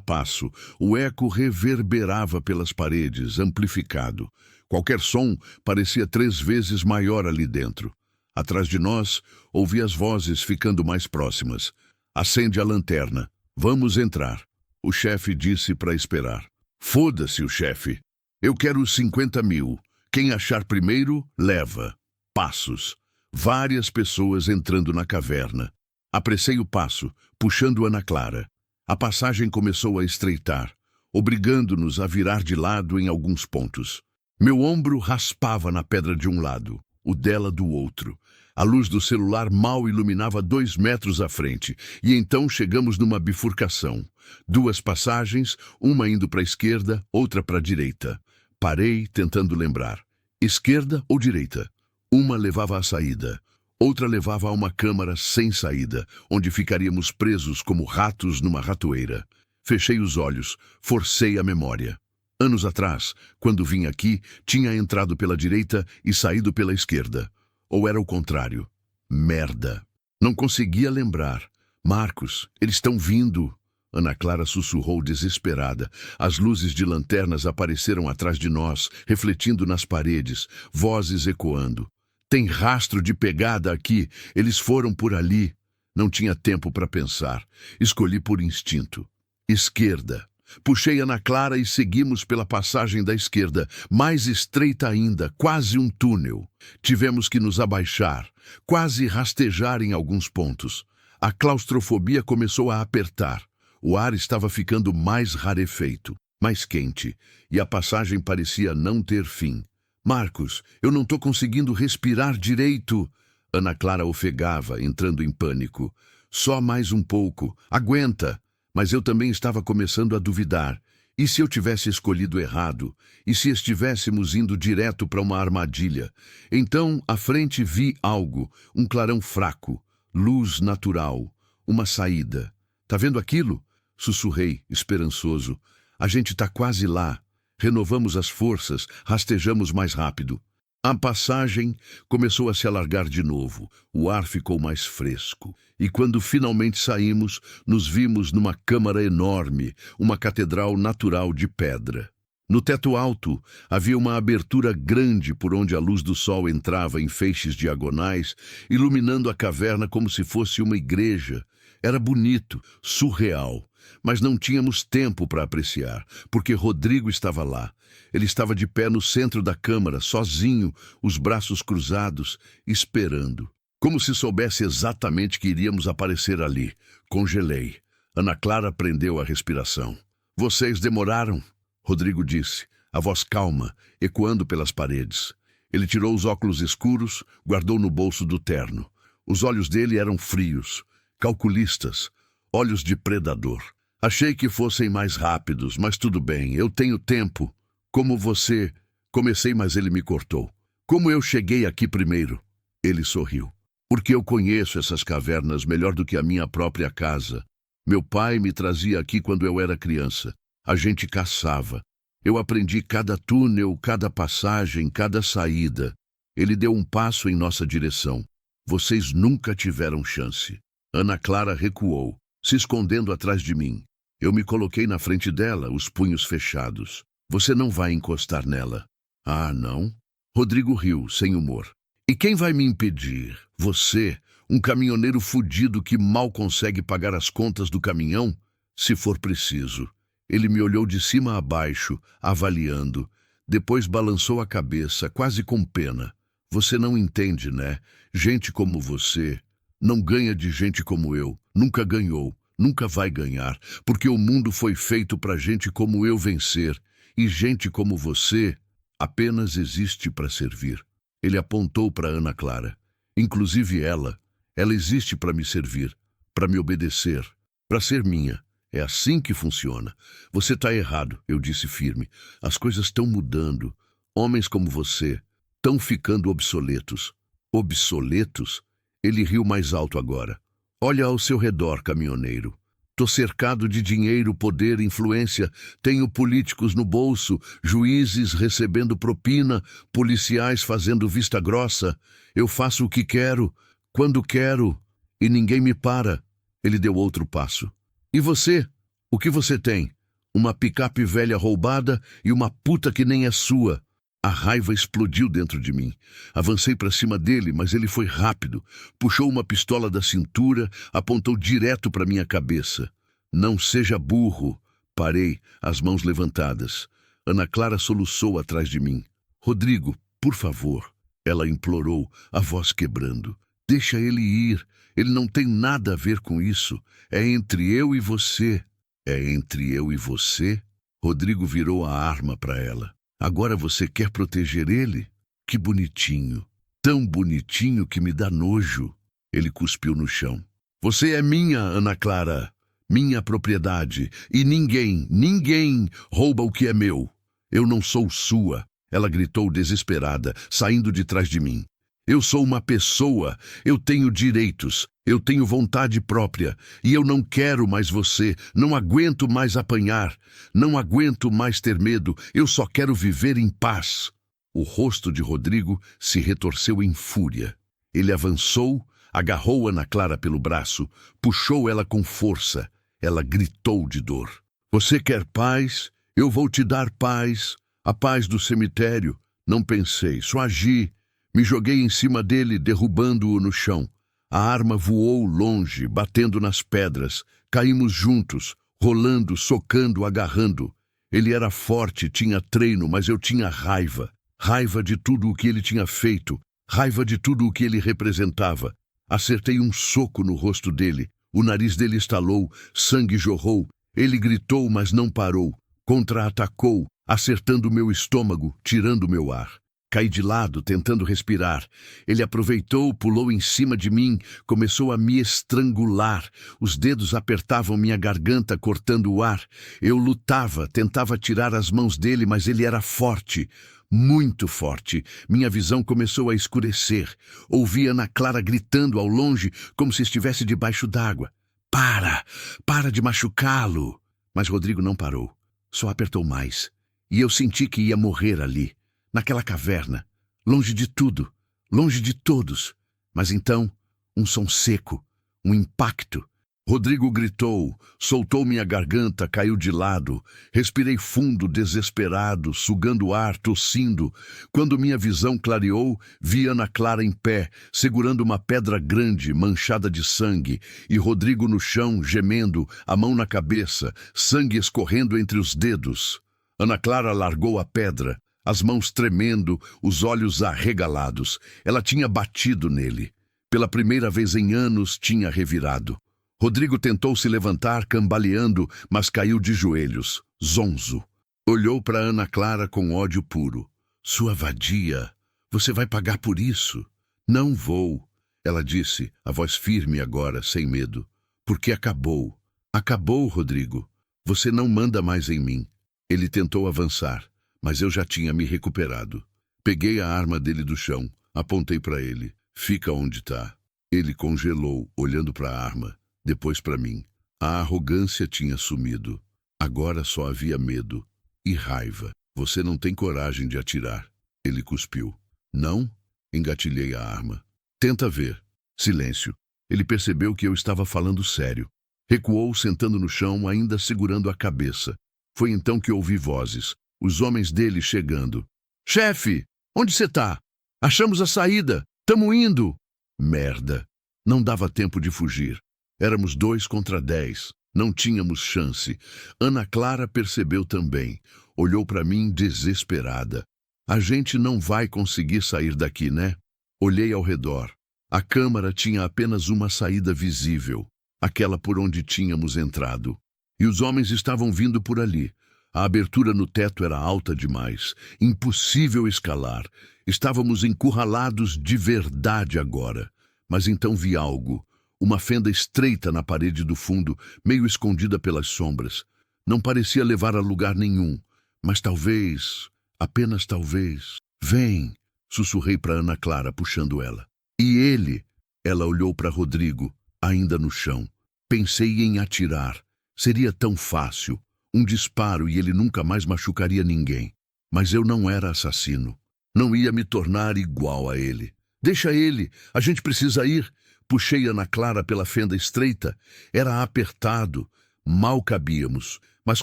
passo, o eco reverberava pelas paredes, amplificado. Qualquer som parecia 3 vezes maior ali dentro. Atrás de nós, ouvi as vozes ficando mais próximas. Acende a lanterna. Vamos entrar. O chefe disse para esperar. Foda-se o chefe. Eu quero os 50 mil. Quem achar primeiro, leva. Passos. Várias pessoas entrando na caverna. Apressei o passo, puxando Ana Clara. A passagem começou a estreitar, obrigando-nos a virar de lado em alguns pontos. Meu ombro raspava na pedra de um lado, o dela do outro. A luz do celular mal iluminava 2 metros à frente, e então chegamos numa bifurcação. 2 passagens, uma indo para a esquerda, outra para a direita. Parei, tentando lembrar. Esquerda ou direita? Uma levava à saída, outra levava a uma câmara sem saída, onde ficaríamos presos como ratos numa ratoeira. Fechei os olhos, forcei a memória. Anos atrás, quando vim aqui, tinha entrado pela direita e saído pela esquerda. Ou era o contrário? Merda! Não conseguia lembrar. Marcos, eles estão vindo! Ana Clara sussurrou desesperada. As luzes de lanternas apareceram atrás de nós, refletindo nas paredes, vozes ecoando. Tem rastro de pegada aqui. Eles foram por ali. Não tinha tempo para pensar. Escolhi por instinto. Esquerda. Puxei Ana Clara e seguimos pela passagem da esquerda, mais estreita ainda, quase um túnel. Tivemos que nos abaixar, quase rastejar em alguns pontos. A claustrofobia começou a apertar. O ar estava ficando mais rarefeito, mais quente, e a passagem parecia não ter fim. Marcos, eu não estou conseguindo respirar direito. Ana Clara ofegava, entrando em pânico. Só mais um pouco. Aguenta. Mas eu também estava começando a duvidar. E se eu tivesse escolhido errado? E se estivéssemos indo direto para uma armadilha? Então, à frente vi algo, um clarão fraco, luz natural, uma saída. Tá vendo aquilo? Sussurrei, esperançoso. A gente tá quase lá. Renovamos as forças, rastejamos mais rápido. A passagem começou a se alargar de novo. O ar ficou mais fresco. E quando finalmente saímos, nos vimos numa câmara enorme, uma catedral natural de pedra. No teto alto, havia uma abertura grande por onde a luz do sol entrava em feixes diagonais, iluminando a caverna como se fosse uma igreja. Era bonito, surreal. Mas não tínhamos tempo para apreciar, porque Rodrigo estava lá. Ele estava de pé no centro da câmara, sozinho, os braços cruzados, esperando. Como se soubesse exatamente que iríamos aparecer ali. Congelei. Ana Clara prendeu a respiração. Vocês demoraram, Rodrigo disse, a voz calma, ecoando pelas paredes. Ele tirou os óculos escuros, guardou no bolso do terno. Os olhos dele eram frios, calculistas, olhos de predador. Achei que fossem mais rápidos, mas tudo bem, eu tenho tempo. Como você... Comecei, mas ele me cortou. Como eu cheguei aqui primeiro? Ele sorriu. Porque eu conheço essas cavernas melhor do que a minha própria casa. Meu pai me trazia aqui quando eu era criança. A gente caçava. Eu aprendi cada túnel, cada passagem, cada saída. Ele deu um passo em nossa direção. Vocês nunca tiveram chance. Ana Clara recuou, se escondendo atrás de mim. Eu me coloquei na frente dela, os punhos fechados. Você não vai encostar nela. Ah, não? Rodrigo riu, sem humor. E quem vai me impedir? Você, Um caminhoneiro fudido que mal consegue pagar as contas do caminhão, se for preciso. Ele me olhou de cima a baixo, avaliando. Depois balançou a cabeça, quase com pena. Você não entende, né? Gente como você não ganha de gente como eu. Nunca ganhou, nunca vai ganhar, porque o mundo foi feito para gente como eu vencer. E gente como você apenas existe para servir. Ele apontou para Ana Clara. Inclusive ela existe para me servir, para me obedecer, para ser minha. É assim que funciona. Você está errado, eu disse firme. As coisas estão mudando. Homens como você estão ficando obsoletos. Obsoletos? Ele riu mais alto agora. Olha ao seu redor, caminhoneiro. Tô cercado de dinheiro, poder, influência. Tenho políticos no bolso, juízes recebendo propina, policiais fazendo vista grossa. Eu faço o que quero, quando quero, e ninguém me para. Ele deu outro passo. E você? O que você tem? Uma picape velha roubada e uma puta que nem é sua. A raiva explodiu dentro de mim. Avancei para cima dele, mas ele foi rápido. Puxou uma pistola da cintura, apontou direto para minha cabeça. Não seja burro. Parei, as mãos levantadas. Ana Clara soluçou atrás de mim. Rodrigo, por favor. Ela implorou, a voz quebrando. Deixa ele ir. Ele não tem nada a ver com isso. É entre eu e você. É entre eu e você? Rodrigo virou a arma para ela. Agora você quer proteger ele? Que bonitinho. Tão bonitinho que me dá nojo. Ele cuspiu no chão. Você é minha, Ana Clara. Minha propriedade. E ninguém rouba o que é meu. Eu não sou sua. Ela gritou desesperada, saindo de trás de mim. Eu sou uma pessoa, eu tenho direitos, eu tenho vontade própria, e eu não quero mais você, não aguento mais apanhar, não aguento mais ter medo, eu só quero viver em paz. O rosto de Rodrigo se retorceu em fúria. Ele avançou, agarrou Ana Clara pelo braço, puxou ela com força. Ela gritou de dor. Você quer paz? Eu vou te dar paz, a paz do cemitério. Não pensei, só agi. Me joguei em cima dele, derrubando-o no chão. A arma voou longe, batendo nas pedras. Caímos juntos, rolando, socando, agarrando. Ele era forte, tinha treino, mas eu tinha raiva. Raiva de tudo o que ele tinha feito. Raiva de tudo o que ele representava. Acertei um soco no rosto dele. O nariz dele estalou, sangue jorrou. Ele gritou, mas não parou. Contra-atacou, acertando meu estômago, tirando meu ar. Caí de lado, tentando respirar. Ele aproveitou, pulou em cima de mim, começou a me estrangular. Os dedos apertavam minha garganta, cortando o ar. Eu lutava, tentava tirar as mãos dele, mas ele era forte, muito forte. Minha visão começou a escurecer. Ouvi Ana Clara gritando ao longe, como se estivesse debaixo d'água. Para de machucá-lo! Mas Rodrigo não parou, só apertou mais. E eu senti que ia morrer ali. Naquela caverna, longe de tudo, longe de todos. Mas então, um som seco, um impacto. Rodrigo gritou, soltou minha garganta, caiu de lado. Respirei fundo, desesperado, sugando ar, tossindo. Quando minha visão clareou, vi Ana Clara em pé, segurando uma pedra grande, manchada de sangue, e Rodrigo no chão, gemendo, a mão na cabeça, sangue escorrendo entre os dedos. Ana Clara largou a pedra, as mãos tremendo, os olhos arregalados. Ela tinha batido nele. Pela primeira vez em anos, tinha revirado. Rodrigo tentou se levantar, cambaleando, mas caiu de joelhos, zonzo. Olhou para Ana Clara com ódio puro. Sua vadia, você vai pagar por isso? Não vou, ela disse, a voz firme agora, sem medo. Porque acabou. Acabou, Rodrigo. Você não manda mais em mim. Ele tentou avançar. Mas eu já tinha me recuperado. Peguei a arma dele do chão, apontei para ele. Fica onde tá. Ele congelou, olhando para a arma, depois para mim. A arrogância tinha sumido. Agora só havia medo e raiva. Você não tem coragem de atirar. Ele cuspiu. Não? Engatilhei a arma. Tenta ver. Silêncio. Ele percebeu que eu estava falando sério. Recuou, sentando no chão, ainda segurando a cabeça. Foi então que ouvi vozes. Os homens dele chegando. Chefe, onde você tá? Achamos a saída. Tamo indo. Merda. Não dava tempo de fugir. Éramos 2 contra 10. Não tínhamos chance. Ana Clara percebeu também. Olhou para mim desesperada. A gente não vai conseguir sair daqui, né? Olhei ao redor. A câmara tinha apenas uma saída visível, aquela por onde tínhamos entrado. E os homens estavam vindo por ali. A abertura no teto era alta demais. Impossível escalar. Estávamos encurralados de verdade agora. Mas então vi algo. Uma fenda estreita na parede do fundo, meio escondida pelas sombras. Não parecia levar a lugar nenhum. Mas talvez, apenas talvez... Vem, sussurrei para Ana Clara, puxando ela. E ele? Ela olhou para Rodrigo, ainda no chão. Pensei em atirar. Seria tão fácil. Um disparo e ele nunca mais machucaria ninguém. Mas eu não era assassino. Não ia me tornar igual a ele. Deixa ele, a gente precisa ir. Puxei Ana Clara pela fenda estreita. Era apertado. Mal cabíamos, mas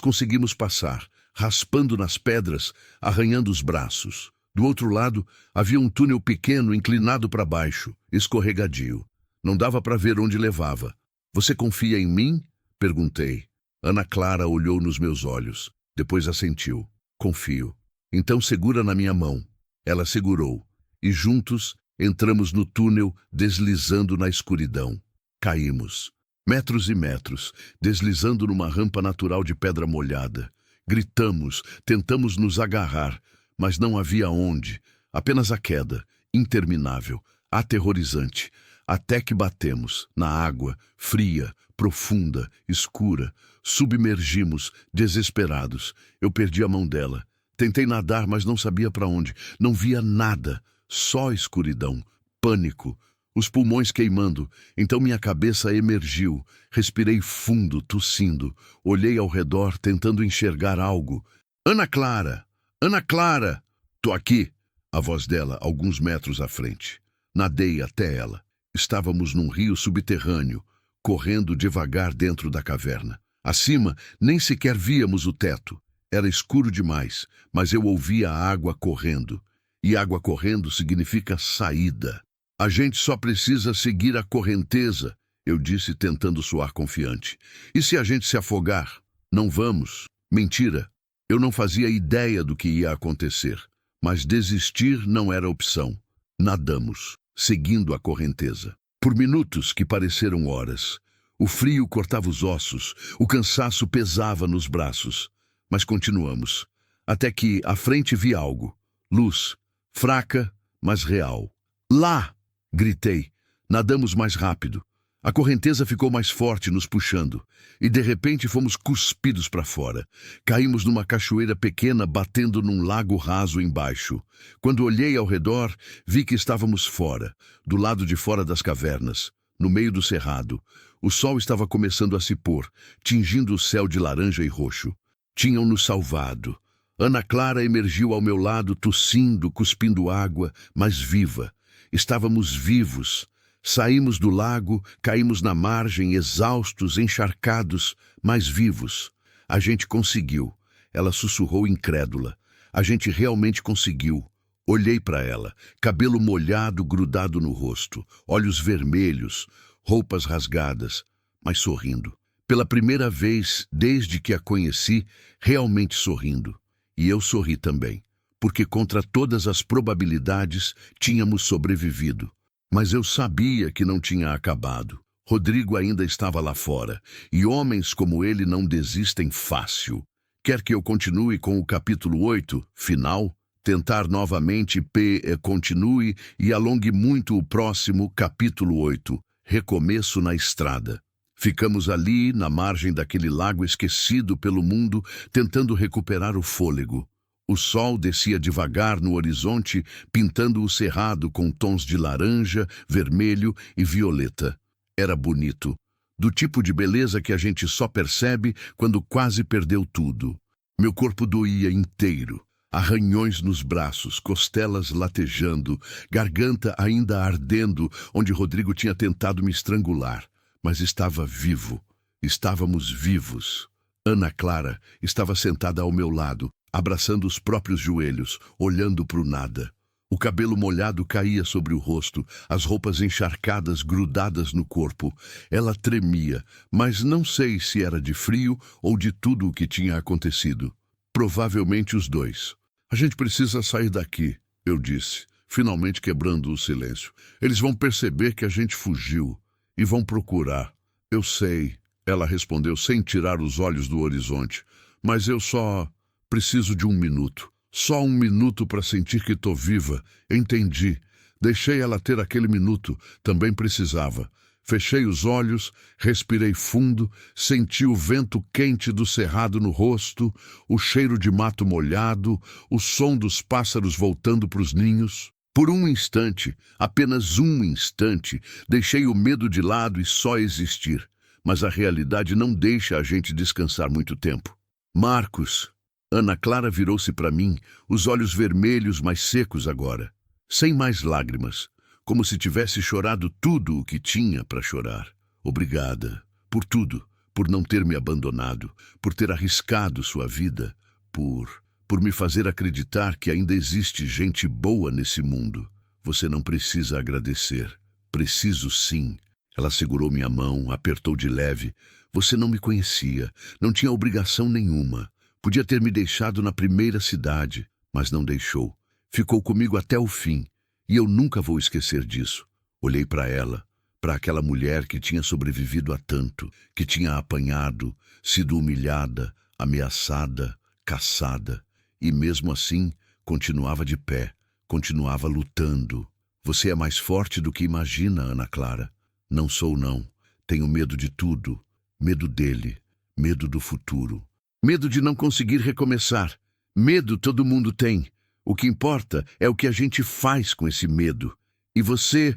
conseguimos passar, raspando nas pedras, arranhando os braços. Do outro lado, havia um túnel pequeno inclinado para baixo, escorregadio. Não dava para ver onde levava. Você confia em mim? Perguntei. Ana Clara olhou nos meus olhos. Depois assentiu. Confio. Então segura na minha mão. Ela segurou. E juntos entramos no túnel, deslizando na escuridão. Caímos. Metros e metros, deslizando numa rampa natural de pedra molhada. Gritamos, tentamos nos agarrar, mas não havia onde. Apenas a queda, interminável, aterrorizante. Até que batemos, na água, fria, profunda, escura. Submergimos, desesperados. Eu perdi a mão dela. Tentei nadar, mas não sabia para onde. Não via nada. Só escuridão, pânico, os pulmões queimando. Então minha cabeça emergiu. Respirei fundo, tossindo. Olhei ao redor, tentando enxergar algo. Ana Clara! Ana Clara! Tô aqui! A voz dela, alguns metros à frente. Nadei até ela. Estávamos num rio subterrâneo, correndo devagar dentro da caverna. Acima, nem sequer víamos o teto. Era escuro demais, mas eu ouvia a água correndo. E água correndo significa saída. A gente só precisa seguir a correnteza, eu disse tentando soar confiante. E se a gente se afogar? Não vamos. Mentira. Eu não fazia ideia do que ia acontecer. Mas desistir não era opção. Nadamos, seguindo a correnteza. Por minutos que pareceram horas. O frio cortava os ossos, o cansaço pesava nos braços. Mas continuamos. Até que, à frente, vi algo. Luz. Fraca, mas real. Lá! Gritei. Nadamos mais rápido. A correnteza ficou mais forte, nos puxando. E, de repente, fomos cuspidos para fora. Caímos numa cachoeira pequena, batendo num lago raso embaixo. Quando olhei ao redor, vi que estávamos fora, do lado de fora das cavernas, no meio do cerrado. O sol estava começando a se pôr, tingindo o céu de laranja e roxo. Tinham nos salvado. Ana Clara emergiu ao meu lado, tossindo, cuspindo água, mas viva. Estávamos vivos. Saímos do lago, caímos na margem, exaustos, encharcados, mas vivos. A gente conseguiu. Ela sussurrou incrédula. A gente realmente conseguiu. Olhei para ela, cabelo molhado grudado no rosto, olhos vermelhos, roupas rasgadas, mas sorrindo. Pela primeira vez, desde que a conheci, realmente sorrindo. E eu sorri também, porque contra todas as probabilidades tínhamos sobrevivido. Mas eu sabia que não tinha acabado. Rodrigo ainda estava lá fora, e homens como ele não desistem fácil. Quer que eu continue com o capítulo 8, final? Tentar novamente continue e alongue muito o próximo capítulo 8, recomeço na estrada. Ficamos ali, na margem daquele lago esquecido pelo mundo, tentando recuperar o fôlego. O sol descia devagar no horizonte, pintando o cerrado com tons de laranja, vermelho e violeta. Era bonito, do tipo de beleza que a gente só percebe quando quase perdeu tudo. Meu corpo doía inteiro, arranhões nos braços, costelas latejando, garganta ainda ardendo, onde Rodrigo tinha tentado me estrangular. Mas estava vivo. Estávamos vivos. Ana Clara estava sentada ao meu lado, abraçando os próprios joelhos, olhando para o nada. O cabelo molhado caía sobre o rosto, as roupas encharcadas grudadas no corpo. Ela tremia, mas não sei se era de frio ou de tudo o que tinha acontecido. Provavelmente os dois. A gente precisa sair daqui, eu disse, finalmente quebrando o silêncio. Eles vão perceber que a gente fugiu e vão procurar. Eu sei, ela respondeu sem tirar os olhos do horizonte, mas eu só preciso de um minuto. Só um minuto para sentir que estou viva. Entendi. Deixei ela ter aquele minuto. Também precisava. Fechei os olhos, respirei fundo, senti o vento quente do cerrado no rosto, o cheiro de mato molhado, o som dos pássaros voltando para os ninhos. Por um instante, apenas um instante, deixei o medo de lado e só existir. Mas a realidade não deixa a gente descansar muito tempo. Marcos. Ana Clara virou-se para mim, os olhos vermelhos, mas secos agora, sem mais lágrimas, como se tivesse chorado tudo o que tinha para chorar. Obrigada, por tudo, por não ter me abandonado, por ter arriscado sua vida, por me fazer acreditar que ainda existe gente boa nesse mundo. Você não precisa agradecer. Preciso sim. Ela segurou minha mão, apertou de leve. Você não me conhecia, não tinha obrigação nenhuma. Podia ter me deixado na primeira cidade, mas não deixou. Ficou comigo até o fim, e eu nunca vou esquecer disso. Olhei para ela, para aquela mulher que tinha sobrevivido a tanto, que tinha apanhado, sido humilhada, ameaçada, caçada, e mesmo assim continuava de pé, continuava lutando. Você é mais forte do que imagina, Ana Clara. Não sou, não. Tenho medo de tudo. Medo dele, medo do futuro. Medo de não conseguir recomeçar. Medo todo mundo tem. O que importa é o que a gente faz com esse medo. E você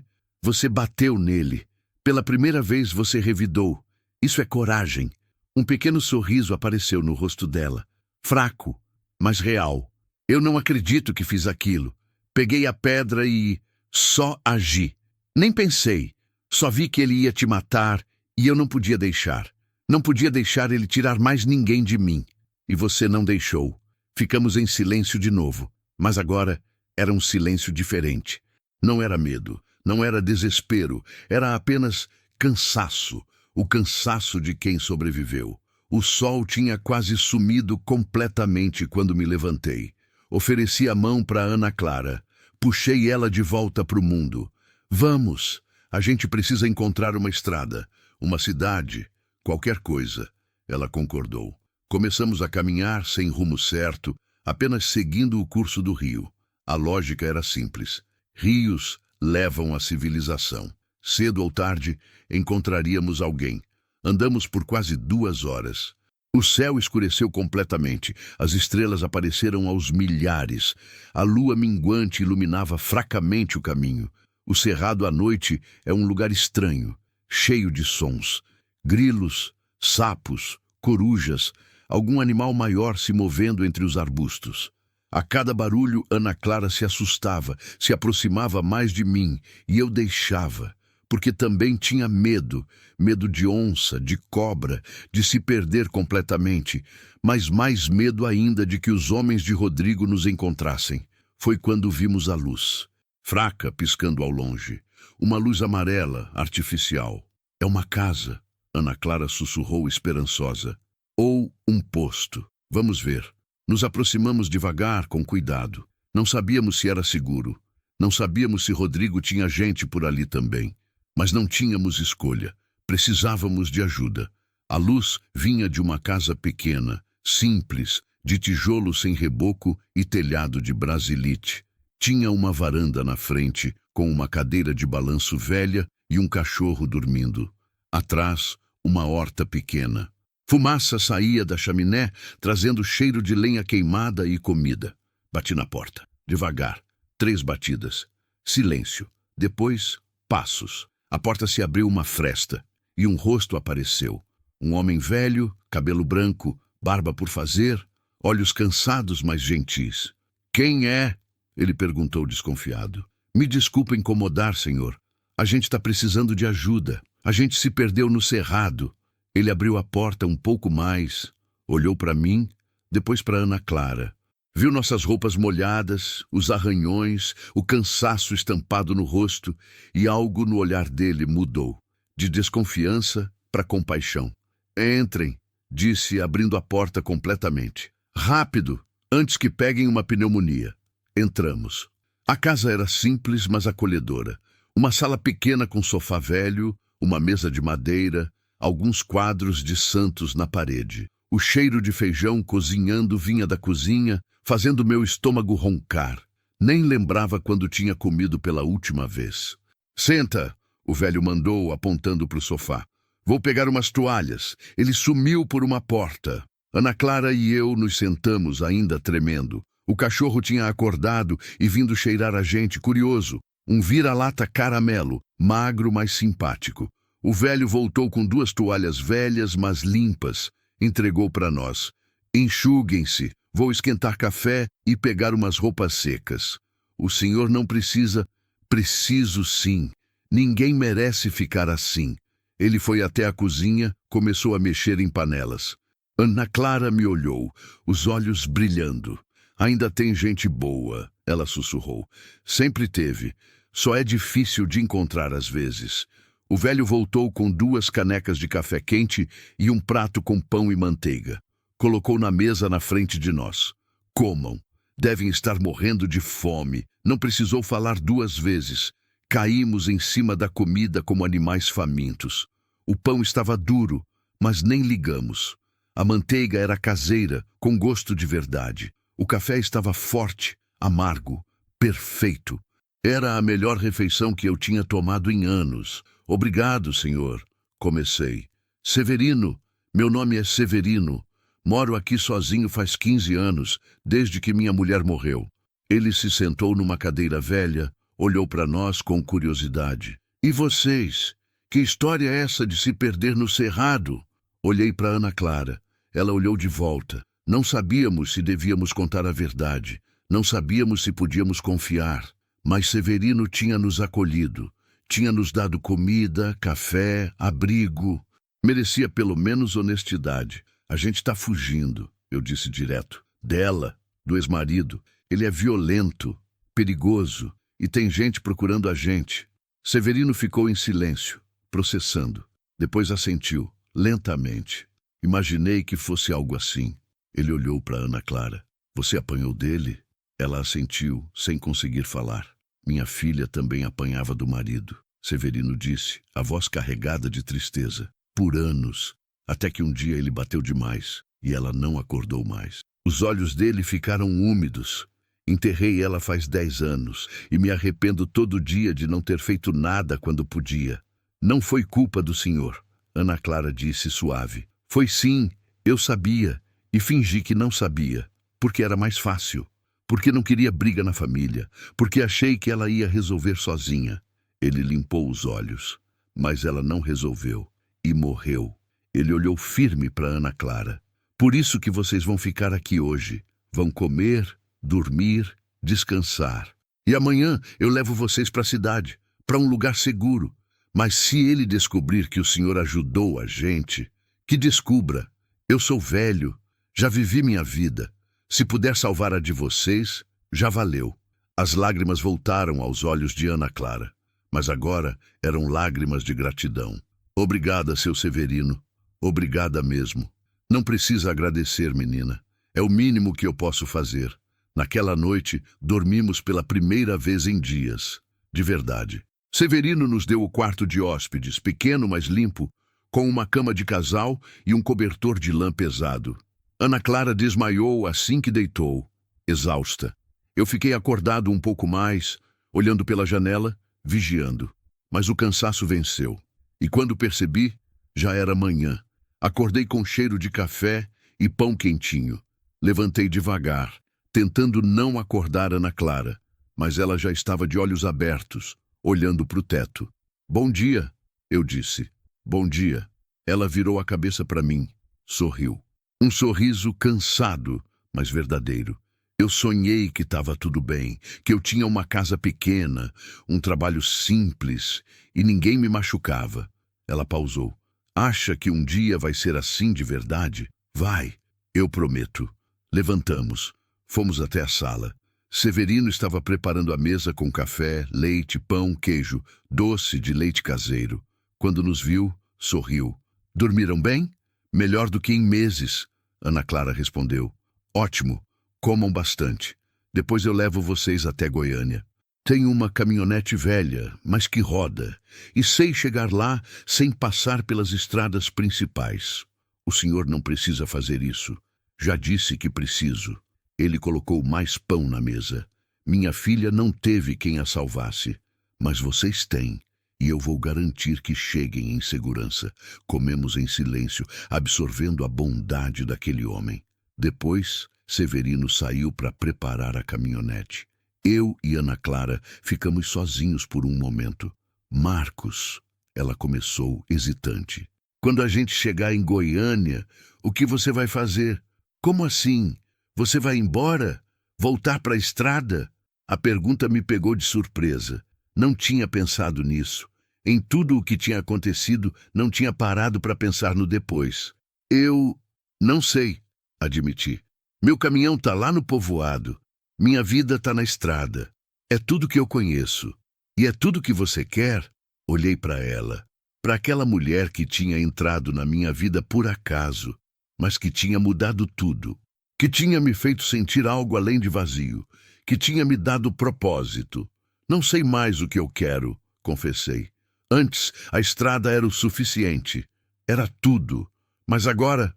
bateu nele. Pela primeira vez você revidou. Isso é coragem. Um pequeno sorriso apareceu no rosto dela. Fraco, mas real. Eu não acredito que fiz aquilo. Peguei a pedra e só agi. Nem pensei. Só vi que ele ia te matar e eu não podia deixar. Não podia deixar ele tirar mais ninguém de mim. E você não deixou. Ficamos em silêncio de novo. Mas agora era um silêncio diferente. Não era medo, não era desespero. Era apenas cansaço. O cansaço de quem sobreviveu. O sol tinha quase sumido completamente quando me levantei. Ofereci a mão para Ana Clara. Puxei ela de volta para o mundo. Vamos, a gente precisa encontrar uma estrada, uma cidade. Qualquer coisa, ela concordou. Começamos a caminhar sem rumo certo, apenas seguindo o curso do rio. A lógica era simples. Rios levam à civilização. Cedo ou tarde, encontraríamos alguém. Andamos por quase 2 horas. O céu escureceu completamente. As estrelas apareceram aos milhares. A lua minguante iluminava fracamente o caminho. O cerrado à noite é um lugar estranho, cheio de sons. Grilos, sapos, corujas, algum animal maior se movendo entre os arbustos. A cada barulho, Ana Clara se assustava, se aproximava mais de mim, e eu deixava, porque também tinha medo, medo de onça, de cobra, de se perder completamente, mas mais medo ainda de que os homens de Rodrigo nos encontrassem. Foi quando vimos a luz, fraca, piscando ao longe, uma luz amarela, artificial. É uma casa. Ana Clara sussurrou esperançosa. Ou um posto. Vamos ver. Nos aproximamos devagar, com cuidado. Não sabíamos se era seguro. Não sabíamos se Rodrigo tinha gente por ali também. Mas não tínhamos escolha. Precisávamos de ajuda. A luz vinha de uma casa pequena, simples, de tijolo sem reboco e telhado de brasilite. Tinha uma varanda na frente, com uma cadeira de balanço velha e um cachorro dormindo. Atrás, uma horta pequena. Fumaça saía da chaminé, trazendo cheiro de lenha queimada e comida. Bati na porta, devagar. 3 batidas. Silêncio. Depois, passos. A porta se abriu uma fresta, e um rosto apareceu. Um homem velho, cabelo branco, barba por fazer, olhos cansados, mas gentis. Quem é? Ele perguntou desconfiado. Me desculpa incomodar, senhor. A gente está precisando de ajuda. A gente se perdeu no cerrado. Ele abriu a porta um pouco mais, olhou para mim, depois para Ana Clara. Viu nossas roupas molhadas, os arranhões, o cansaço estampado no rosto, e algo no olhar dele mudou, de desconfiança para compaixão. Entrem, disse, abrindo a porta completamente. Rápido, antes que peguem uma pneumonia. Entramos. A casa era simples, mas acolhedora. Uma sala pequena com sofá velho, uma mesa de madeira, alguns quadros de santos na parede. O cheiro de feijão cozinhando vinha da cozinha, fazendo meu estômago roncar. Nem lembrava quando tinha comido pela última vez. Senta, o velho mandou, apontando para o sofá. Vou pegar umas toalhas. Ele sumiu por uma porta. Ana Clara e eu nos sentamos, ainda tremendo. O cachorro tinha acordado e vindo cheirar a gente, curioso. Um vira-lata caramelo, magro, mas simpático. O velho voltou com 2 toalhas velhas, mas limpas. Entregou para nós. Enxuguem-se. Vou esquentar café e pegar umas roupas secas. O senhor não precisa... Preciso sim. Ninguém merece ficar assim. Ele foi até a cozinha, começou a mexer em panelas. Ana Clara me olhou, os olhos brilhando. Ainda tem gente boa, ela sussurrou. Sempre teve. Só é difícil de encontrar às vezes. O velho voltou com 2 canecas de café quente e um prato com pão e manteiga. Colocou na mesa na frente de nós. Comam. Devem estar morrendo de fome. Não precisou falar 2 vezes. Caímos em cima da comida como animais famintos. O pão estava duro, mas nem ligamos. A manteiga era caseira, com gosto de verdade. O café estava forte, amargo, perfeito. Era a melhor refeição que eu tinha tomado em anos. Obrigado, senhor. Comecei. Severino, meu nome é Severino. Moro aqui sozinho faz 15 anos, desde que minha mulher morreu. Ele se sentou numa cadeira velha, olhou para nós com curiosidade. E vocês? Que história é essa de se perder no cerrado? Olhei para Ana Clara. Ela olhou de volta. Não sabíamos se devíamos contar a verdade. Não sabíamos se podíamos confiar. Mas Severino tinha nos acolhido. Tinha nos dado comida, café, abrigo. Merecia pelo menos honestidade. A gente está fugindo, eu disse direto. Dela, do ex-marido. Ele é violento, perigoso, e tem gente procurando a gente. Severino ficou em silêncio, processando. Depois assentiu, lentamente. Imaginei que fosse algo assim. Ele olhou para Ana Clara. Você apanhou dele? Ela assentiu, sem conseguir falar. Minha filha também apanhava do marido. Severino disse, a voz carregada de tristeza. Por anos. Até que um dia ele bateu demais e ela não acordou mais. Os olhos dele ficaram úmidos. Enterrei ela faz 10 anos e me arrependo todo dia de não ter feito nada quando podia. Não foi culpa do senhor, Ana Clara disse suave. Foi sim, eu sabia e fingi que não sabia, porque era mais fácil. Porque não queria briga na família, porque achei que ela ia resolver sozinha. Ele limpou os olhos, mas ela não resolveu e morreu. Ele olhou firme para Ana Clara. Por isso que vocês vão ficar aqui hoje. Vão comer, dormir, descansar. E amanhã eu levo vocês para a cidade, para um lugar seguro. Mas se ele descobrir que o senhor ajudou a gente, que descubra. Eu sou velho, já vivi minha vida. Se puder salvar a de vocês, já valeu. As lágrimas voltaram aos olhos de Ana Clara, mas agora eram lágrimas de gratidão. Obrigada, seu Severino. Obrigada mesmo. Não precisa agradecer, menina. É o mínimo que eu posso fazer. Naquela noite, dormimos pela primeira vez em dias. De verdade. Severino nos deu o quarto de hóspedes, pequeno, mas limpo, com uma cama de casal e um cobertor de lã pesado. Ana Clara desmaiou assim que deitou, exausta. Eu fiquei acordado um pouco mais, olhando pela janela, vigiando. Mas o cansaço venceu. E quando percebi, já era manhã. Acordei com cheiro de café e pão quentinho. Levantei devagar, tentando não acordar Ana Clara, mas ela já estava de olhos abertos, olhando para o teto. Bom dia, eu disse. Bom dia. Ela virou a cabeça para mim, sorriu. Um sorriso cansado, mas verdadeiro. Eu sonhei que estava tudo bem, que eu tinha uma casa pequena, um trabalho simples e ninguém me machucava. Ela pausou. Acha que um dia vai ser assim de verdade? Vai, eu prometo. Levantamos. Fomos até a sala. Severino estava preparando a mesa com café, leite, pão, queijo, doce de leite caseiro. Quando nos viu, sorriu. Dormiram bem? Melhor do que em meses, Ana Clara respondeu. Ótimo, comam bastante. Depois eu levo vocês até Goiânia. Tenho uma caminhonete velha, mas que roda, e sei chegar lá sem passar pelas estradas principais. O senhor não precisa fazer isso. Já disse que preciso. Ele colocou mais pão na mesa. Minha filha não teve quem a salvasse, mas vocês têm, e eu vou garantir que cheguem em segurança. Comemos em silêncio, absorvendo a bondade daquele homem. Depois, Severino saiu para preparar a caminhonete. Eu e Ana Clara ficamos sozinhos por um momento. Marcos, ela começou, hesitante. Quando a gente chegar em Goiânia, o que você vai fazer? Como assim? Você vai embora? Voltar para a estrada? A pergunta me pegou de surpresa. Não tinha pensado nisso. Em tudo o que tinha acontecido, não tinha parado para pensar no depois. Eu não sei, admiti. Meu caminhão tá lá no povoado. Minha vida tá na estrada. É tudo que eu conheço. E é tudo que você quer? Olhei para ela. Para aquela mulher que tinha entrado na minha vida por acaso, mas que tinha mudado tudo. Que tinha me feito sentir algo além de vazio, que tinha me dado propósito. Não sei mais o que eu quero, confessei. Antes, a estrada era o suficiente. Era tudo. Mas agora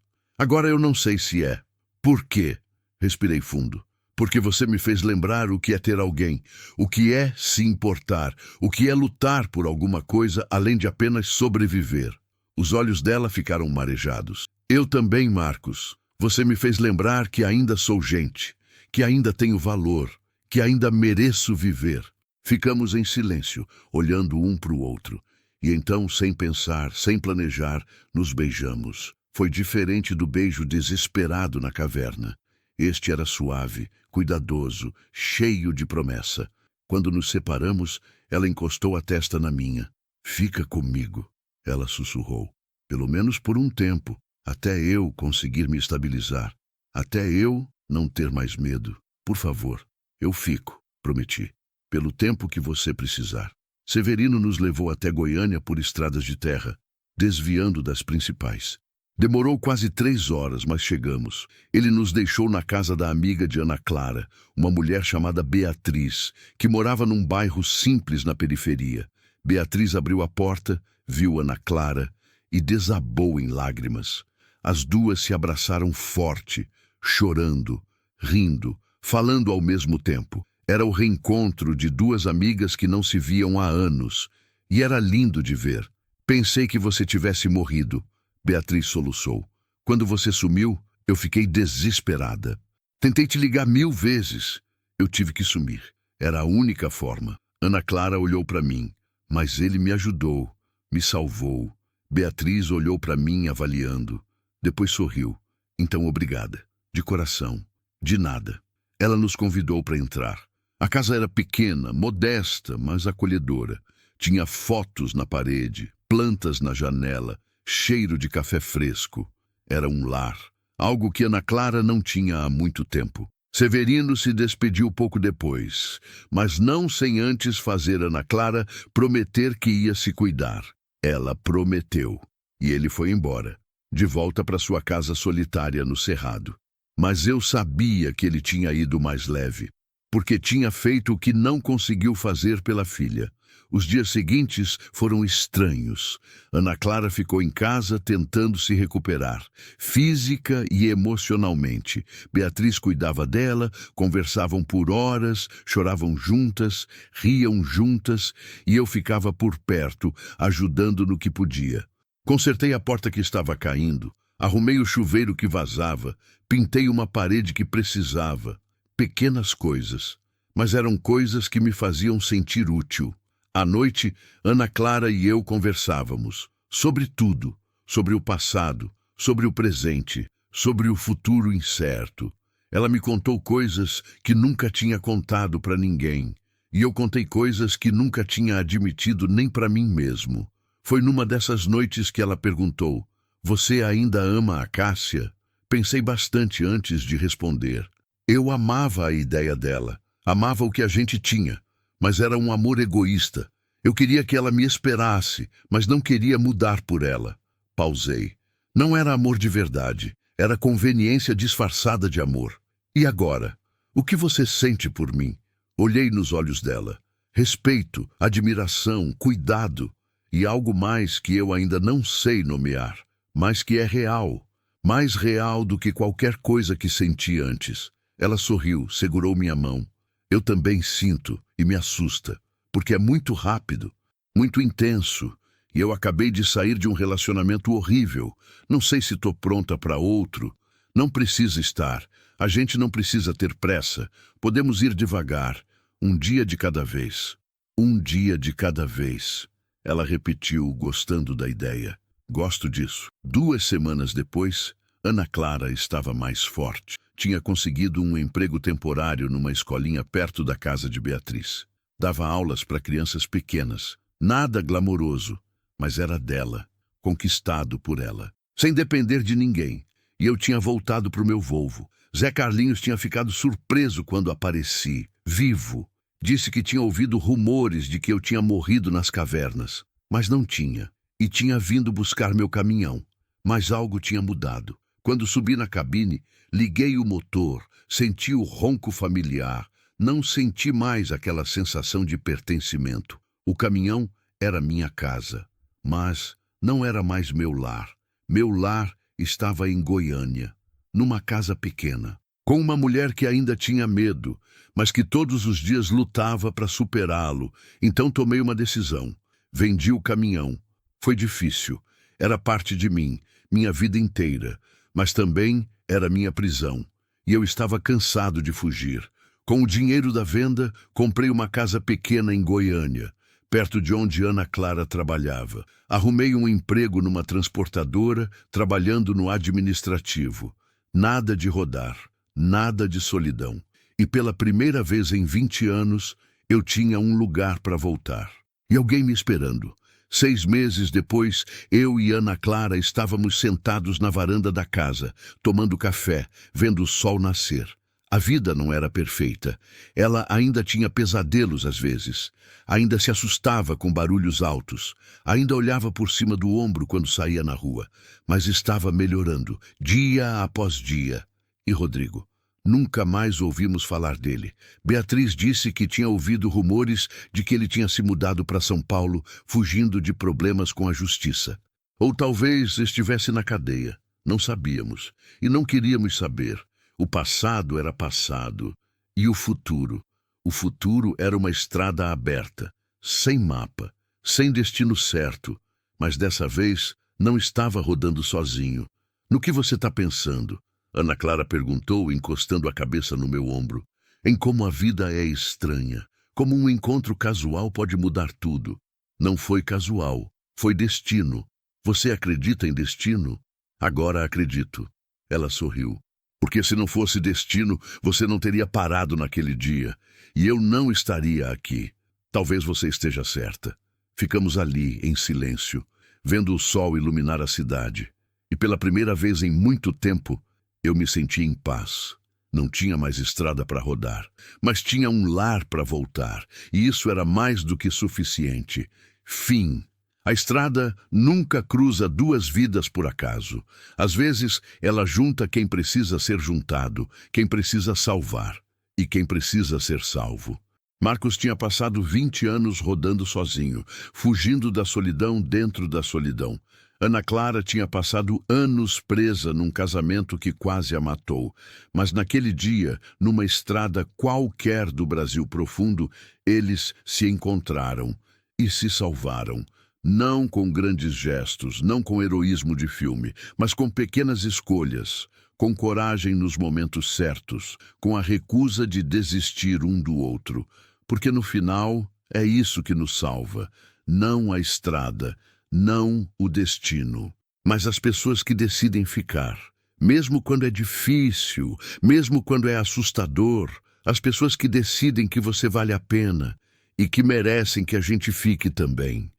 eu não sei se é. Por quê? Respirei fundo. Porque você me fez lembrar o que é ter alguém, o que é se importar, o que é lutar por alguma coisa além de apenas sobreviver. Os olhos dela ficaram marejados. Eu também, Marcos. Você me fez lembrar que ainda sou gente, que ainda tenho valor, que ainda mereço viver. Ficamos em silêncio, olhando um para o outro. E então, sem pensar, sem planejar, nos beijamos. Foi diferente do beijo desesperado na caverna. Este era suave, cuidadoso, cheio de promessa. Quando nos separamos, ela encostou a testa na minha. Fica comigo, ela sussurrou. Pelo menos por um tempo. Até eu conseguir me estabilizar. Até eu não ter mais medo. Por favor, eu fico, prometi. Pelo tempo que você precisar. Severino nos levou até Goiânia por estradas de terra, desviando das principais. Demorou quase 3 horas, mas chegamos. Ele nos deixou na casa da amiga de Ana Clara, uma mulher chamada Beatriz, que morava num bairro simples na periferia. Beatriz abriu a porta, viu Ana Clara e desabou em lágrimas. As duas se abraçaram forte, chorando, rindo, falando ao mesmo tempo. Era o reencontro de duas amigas que não se viam há anos, e era lindo de ver. Pensei que você tivesse morrido, Beatriz soluçou. Quando você sumiu, eu fiquei desesperada. Tentei te ligar 1000 vezes. Eu tive que sumir. Era a única forma. Ana Clara olhou para mim, mas ele me ajudou, me salvou. Beatriz olhou para mim avaliando. Depois sorriu. Então, obrigada. De coração. De nada. Ela nos convidou para entrar. A casa era pequena, modesta, mas acolhedora. Tinha fotos na parede, plantas na janela, cheiro de café fresco. Era um lar. Algo que Ana Clara não tinha há muito tempo. Severino se despediu pouco depois, mas não sem antes fazer Ana Clara prometer que ia se cuidar. Ela prometeu. E ele foi embora, de volta para sua casa solitária no Cerrado. Mas eu sabia que ele tinha ido mais leve, porque tinha feito o que não conseguiu fazer pela filha. Os dias seguintes foram estranhos. Ana Clara ficou em casa tentando se recuperar, física e emocionalmente. Beatriz cuidava dela, conversavam por horas, choravam juntas, riam juntas, e eu ficava por perto, ajudando no que podia. Consertei a porta que estava caindo, arrumei o chuveiro que vazava, pintei uma parede que precisava. Pequenas coisas, mas eram coisas que me faziam sentir útil. À noite, Ana Clara e eu conversávamos sobre tudo, sobre o passado, sobre o presente, sobre o futuro incerto. Ela me contou coisas que nunca tinha contado para ninguém, e eu contei coisas que nunca tinha admitido nem para mim mesmo. Foi numa dessas noites que ela perguntou: "Você ainda ama a Cássia?" Pensei bastante antes de responder. Eu amava a ideia dela, amava o que a gente tinha, mas era um amor egoísta. Eu queria que ela me esperasse, mas não queria mudar por ela. Pausei. Não era amor de verdade, era conveniência disfarçada de amor. E agora? O que você sente por mim? Olhei nos olhos dela. Respeito, admiração, cuidado e algo mais que eu ainda não sei nomear, mas que é real, mais real do que qualquer coisa que senti antes. Ela sorriu, segurou minha mão. Eu também sinto e me assusta, porque é muito rápido, muito intenso, e eu acabei de sair de um relacionamento horrível. Não sei se estou pronta para outro. Não precisa estar. A gente não precisa ter pressa. Podemos ir devagar, um dia de cada vez. Um dia de cada vez. Ela repetiu, gostando da ideia. Gosto disso. 2 semanas depois, Ana Clara estava mais forte. Tinha conseguido um emprego temporário numa escolinha perto da casa de Beatriz. Dava aulas para crianças pequenas. Nada glamouroso, mas era dela, conquistado por ela, sem depender de ninguém. E eu tinha voltado para o meu Volvo. Zé Carlinhos tinha ficado surpreso quando apareci, vivo. Disse que tinha ouvido rumores de que eu tinha morrido nas cavernas, mas não tinha. E tinha vindo buscar meu caminhão. Mas algo tinha mudado. Quando subi na cabine, liguei o motor, senti o ronco familiar. Não senti mais aquela sensação de pertencimento. O caminhão era minha casa, mas não era mais meu lar. Meu lar estava em Goiânia, numa casa pequena, com uma mulher que ainda tinha medo, mas que todos os dias lutava para superá-lo. Então tomei uma decisão. Vendi o caminhão. Foi difícil. Era parte de mim, minha vida inteira, mas também era minha prisão. E eu estava cansado de fugir. Com o dinheiro da venda, comprei uma casa pequena em Goiânia, perto de onde Ana Clara trabalhava. Arrumei um emprego numa transportadora, trabalhando no administrativo. Nada de rodar, nada de solidão. E pela primeira vez em 20 anos, eu tinha um lugar para voltar. E alguém me esperando. 6 meses depois, eu e Ana Clara estávamos sentados na varanda da casa, tomando café, vendo o sol nascer. A vida não era perfeita. Ela ainda tinha pesadelos às vezes. Ainda se assustava com barulhos altos. Ainda olhava por cima do ombro quando saía na rua. Mas estava melhorando, dia após dia. E Rodrigo? Nunca mais ouvimos falar dele. Beatriz disse que tinha ouvido rumores de que ele tinha se mudado para São Paulo, fugindo de problemas com a justiça. Ou talvez estivesse na cadeia. Não sabíamos. E não queríamos saber. O passado era passado. E o futuro? O futuro era uma estrada aberta, sem mapa, sem destino certo. Mas dessa vez não estava rodando sozinho. No que você está pensando? Ana Clara perguntou, encostando a cabeça no meu ombro. Em como a vida é estranha. Como um encontro casual pode mudar tudo. Não foi casual, foi destino. Você acredita em destino? Agora acredito. Ela sorriu. Porque se não fosse destino, você não teria parado naquele dia. E eu não estaria aqui. Talvez você esteja certa. Ficamos ali, em silêncio, vendo o sol iluminar a cidade. E pela primeira vez em muito tempo, eu me senti em paz. Não tinha mais estrada para rodar, mas tinha um lar para voltar. E isso era mais do que suficiente. Fim. A estrada nunca cruza 2 vidas por acaso. Às vezes, ela junta quem precisa ser juntado, quem precisa salvar e quem precisa ser salvo. Marcos tinha passado 20 anos rodando sozinho, fugindo da solidão dentro da solidão. Ana Clara tinha passado anos presa num casamento que quase a matou. Mas naquele dia, numa estrada qualquer do Brasil profundo, eles se encontraram e se salvaram. Não com grandes gestos, não com heroísmo de filme, mas com pequenas escolhas, com coragem nos momentos certos, com a recusa de desistir um do outro. Porque no final é isso que nos salva, não a estrada, não o destino, mas as pessoas que decidem ficar. Mesmo quando é difícil, mesmo quando é assustador, as pessoas que decidem que você vale a pena e que merecem que a gente fique também.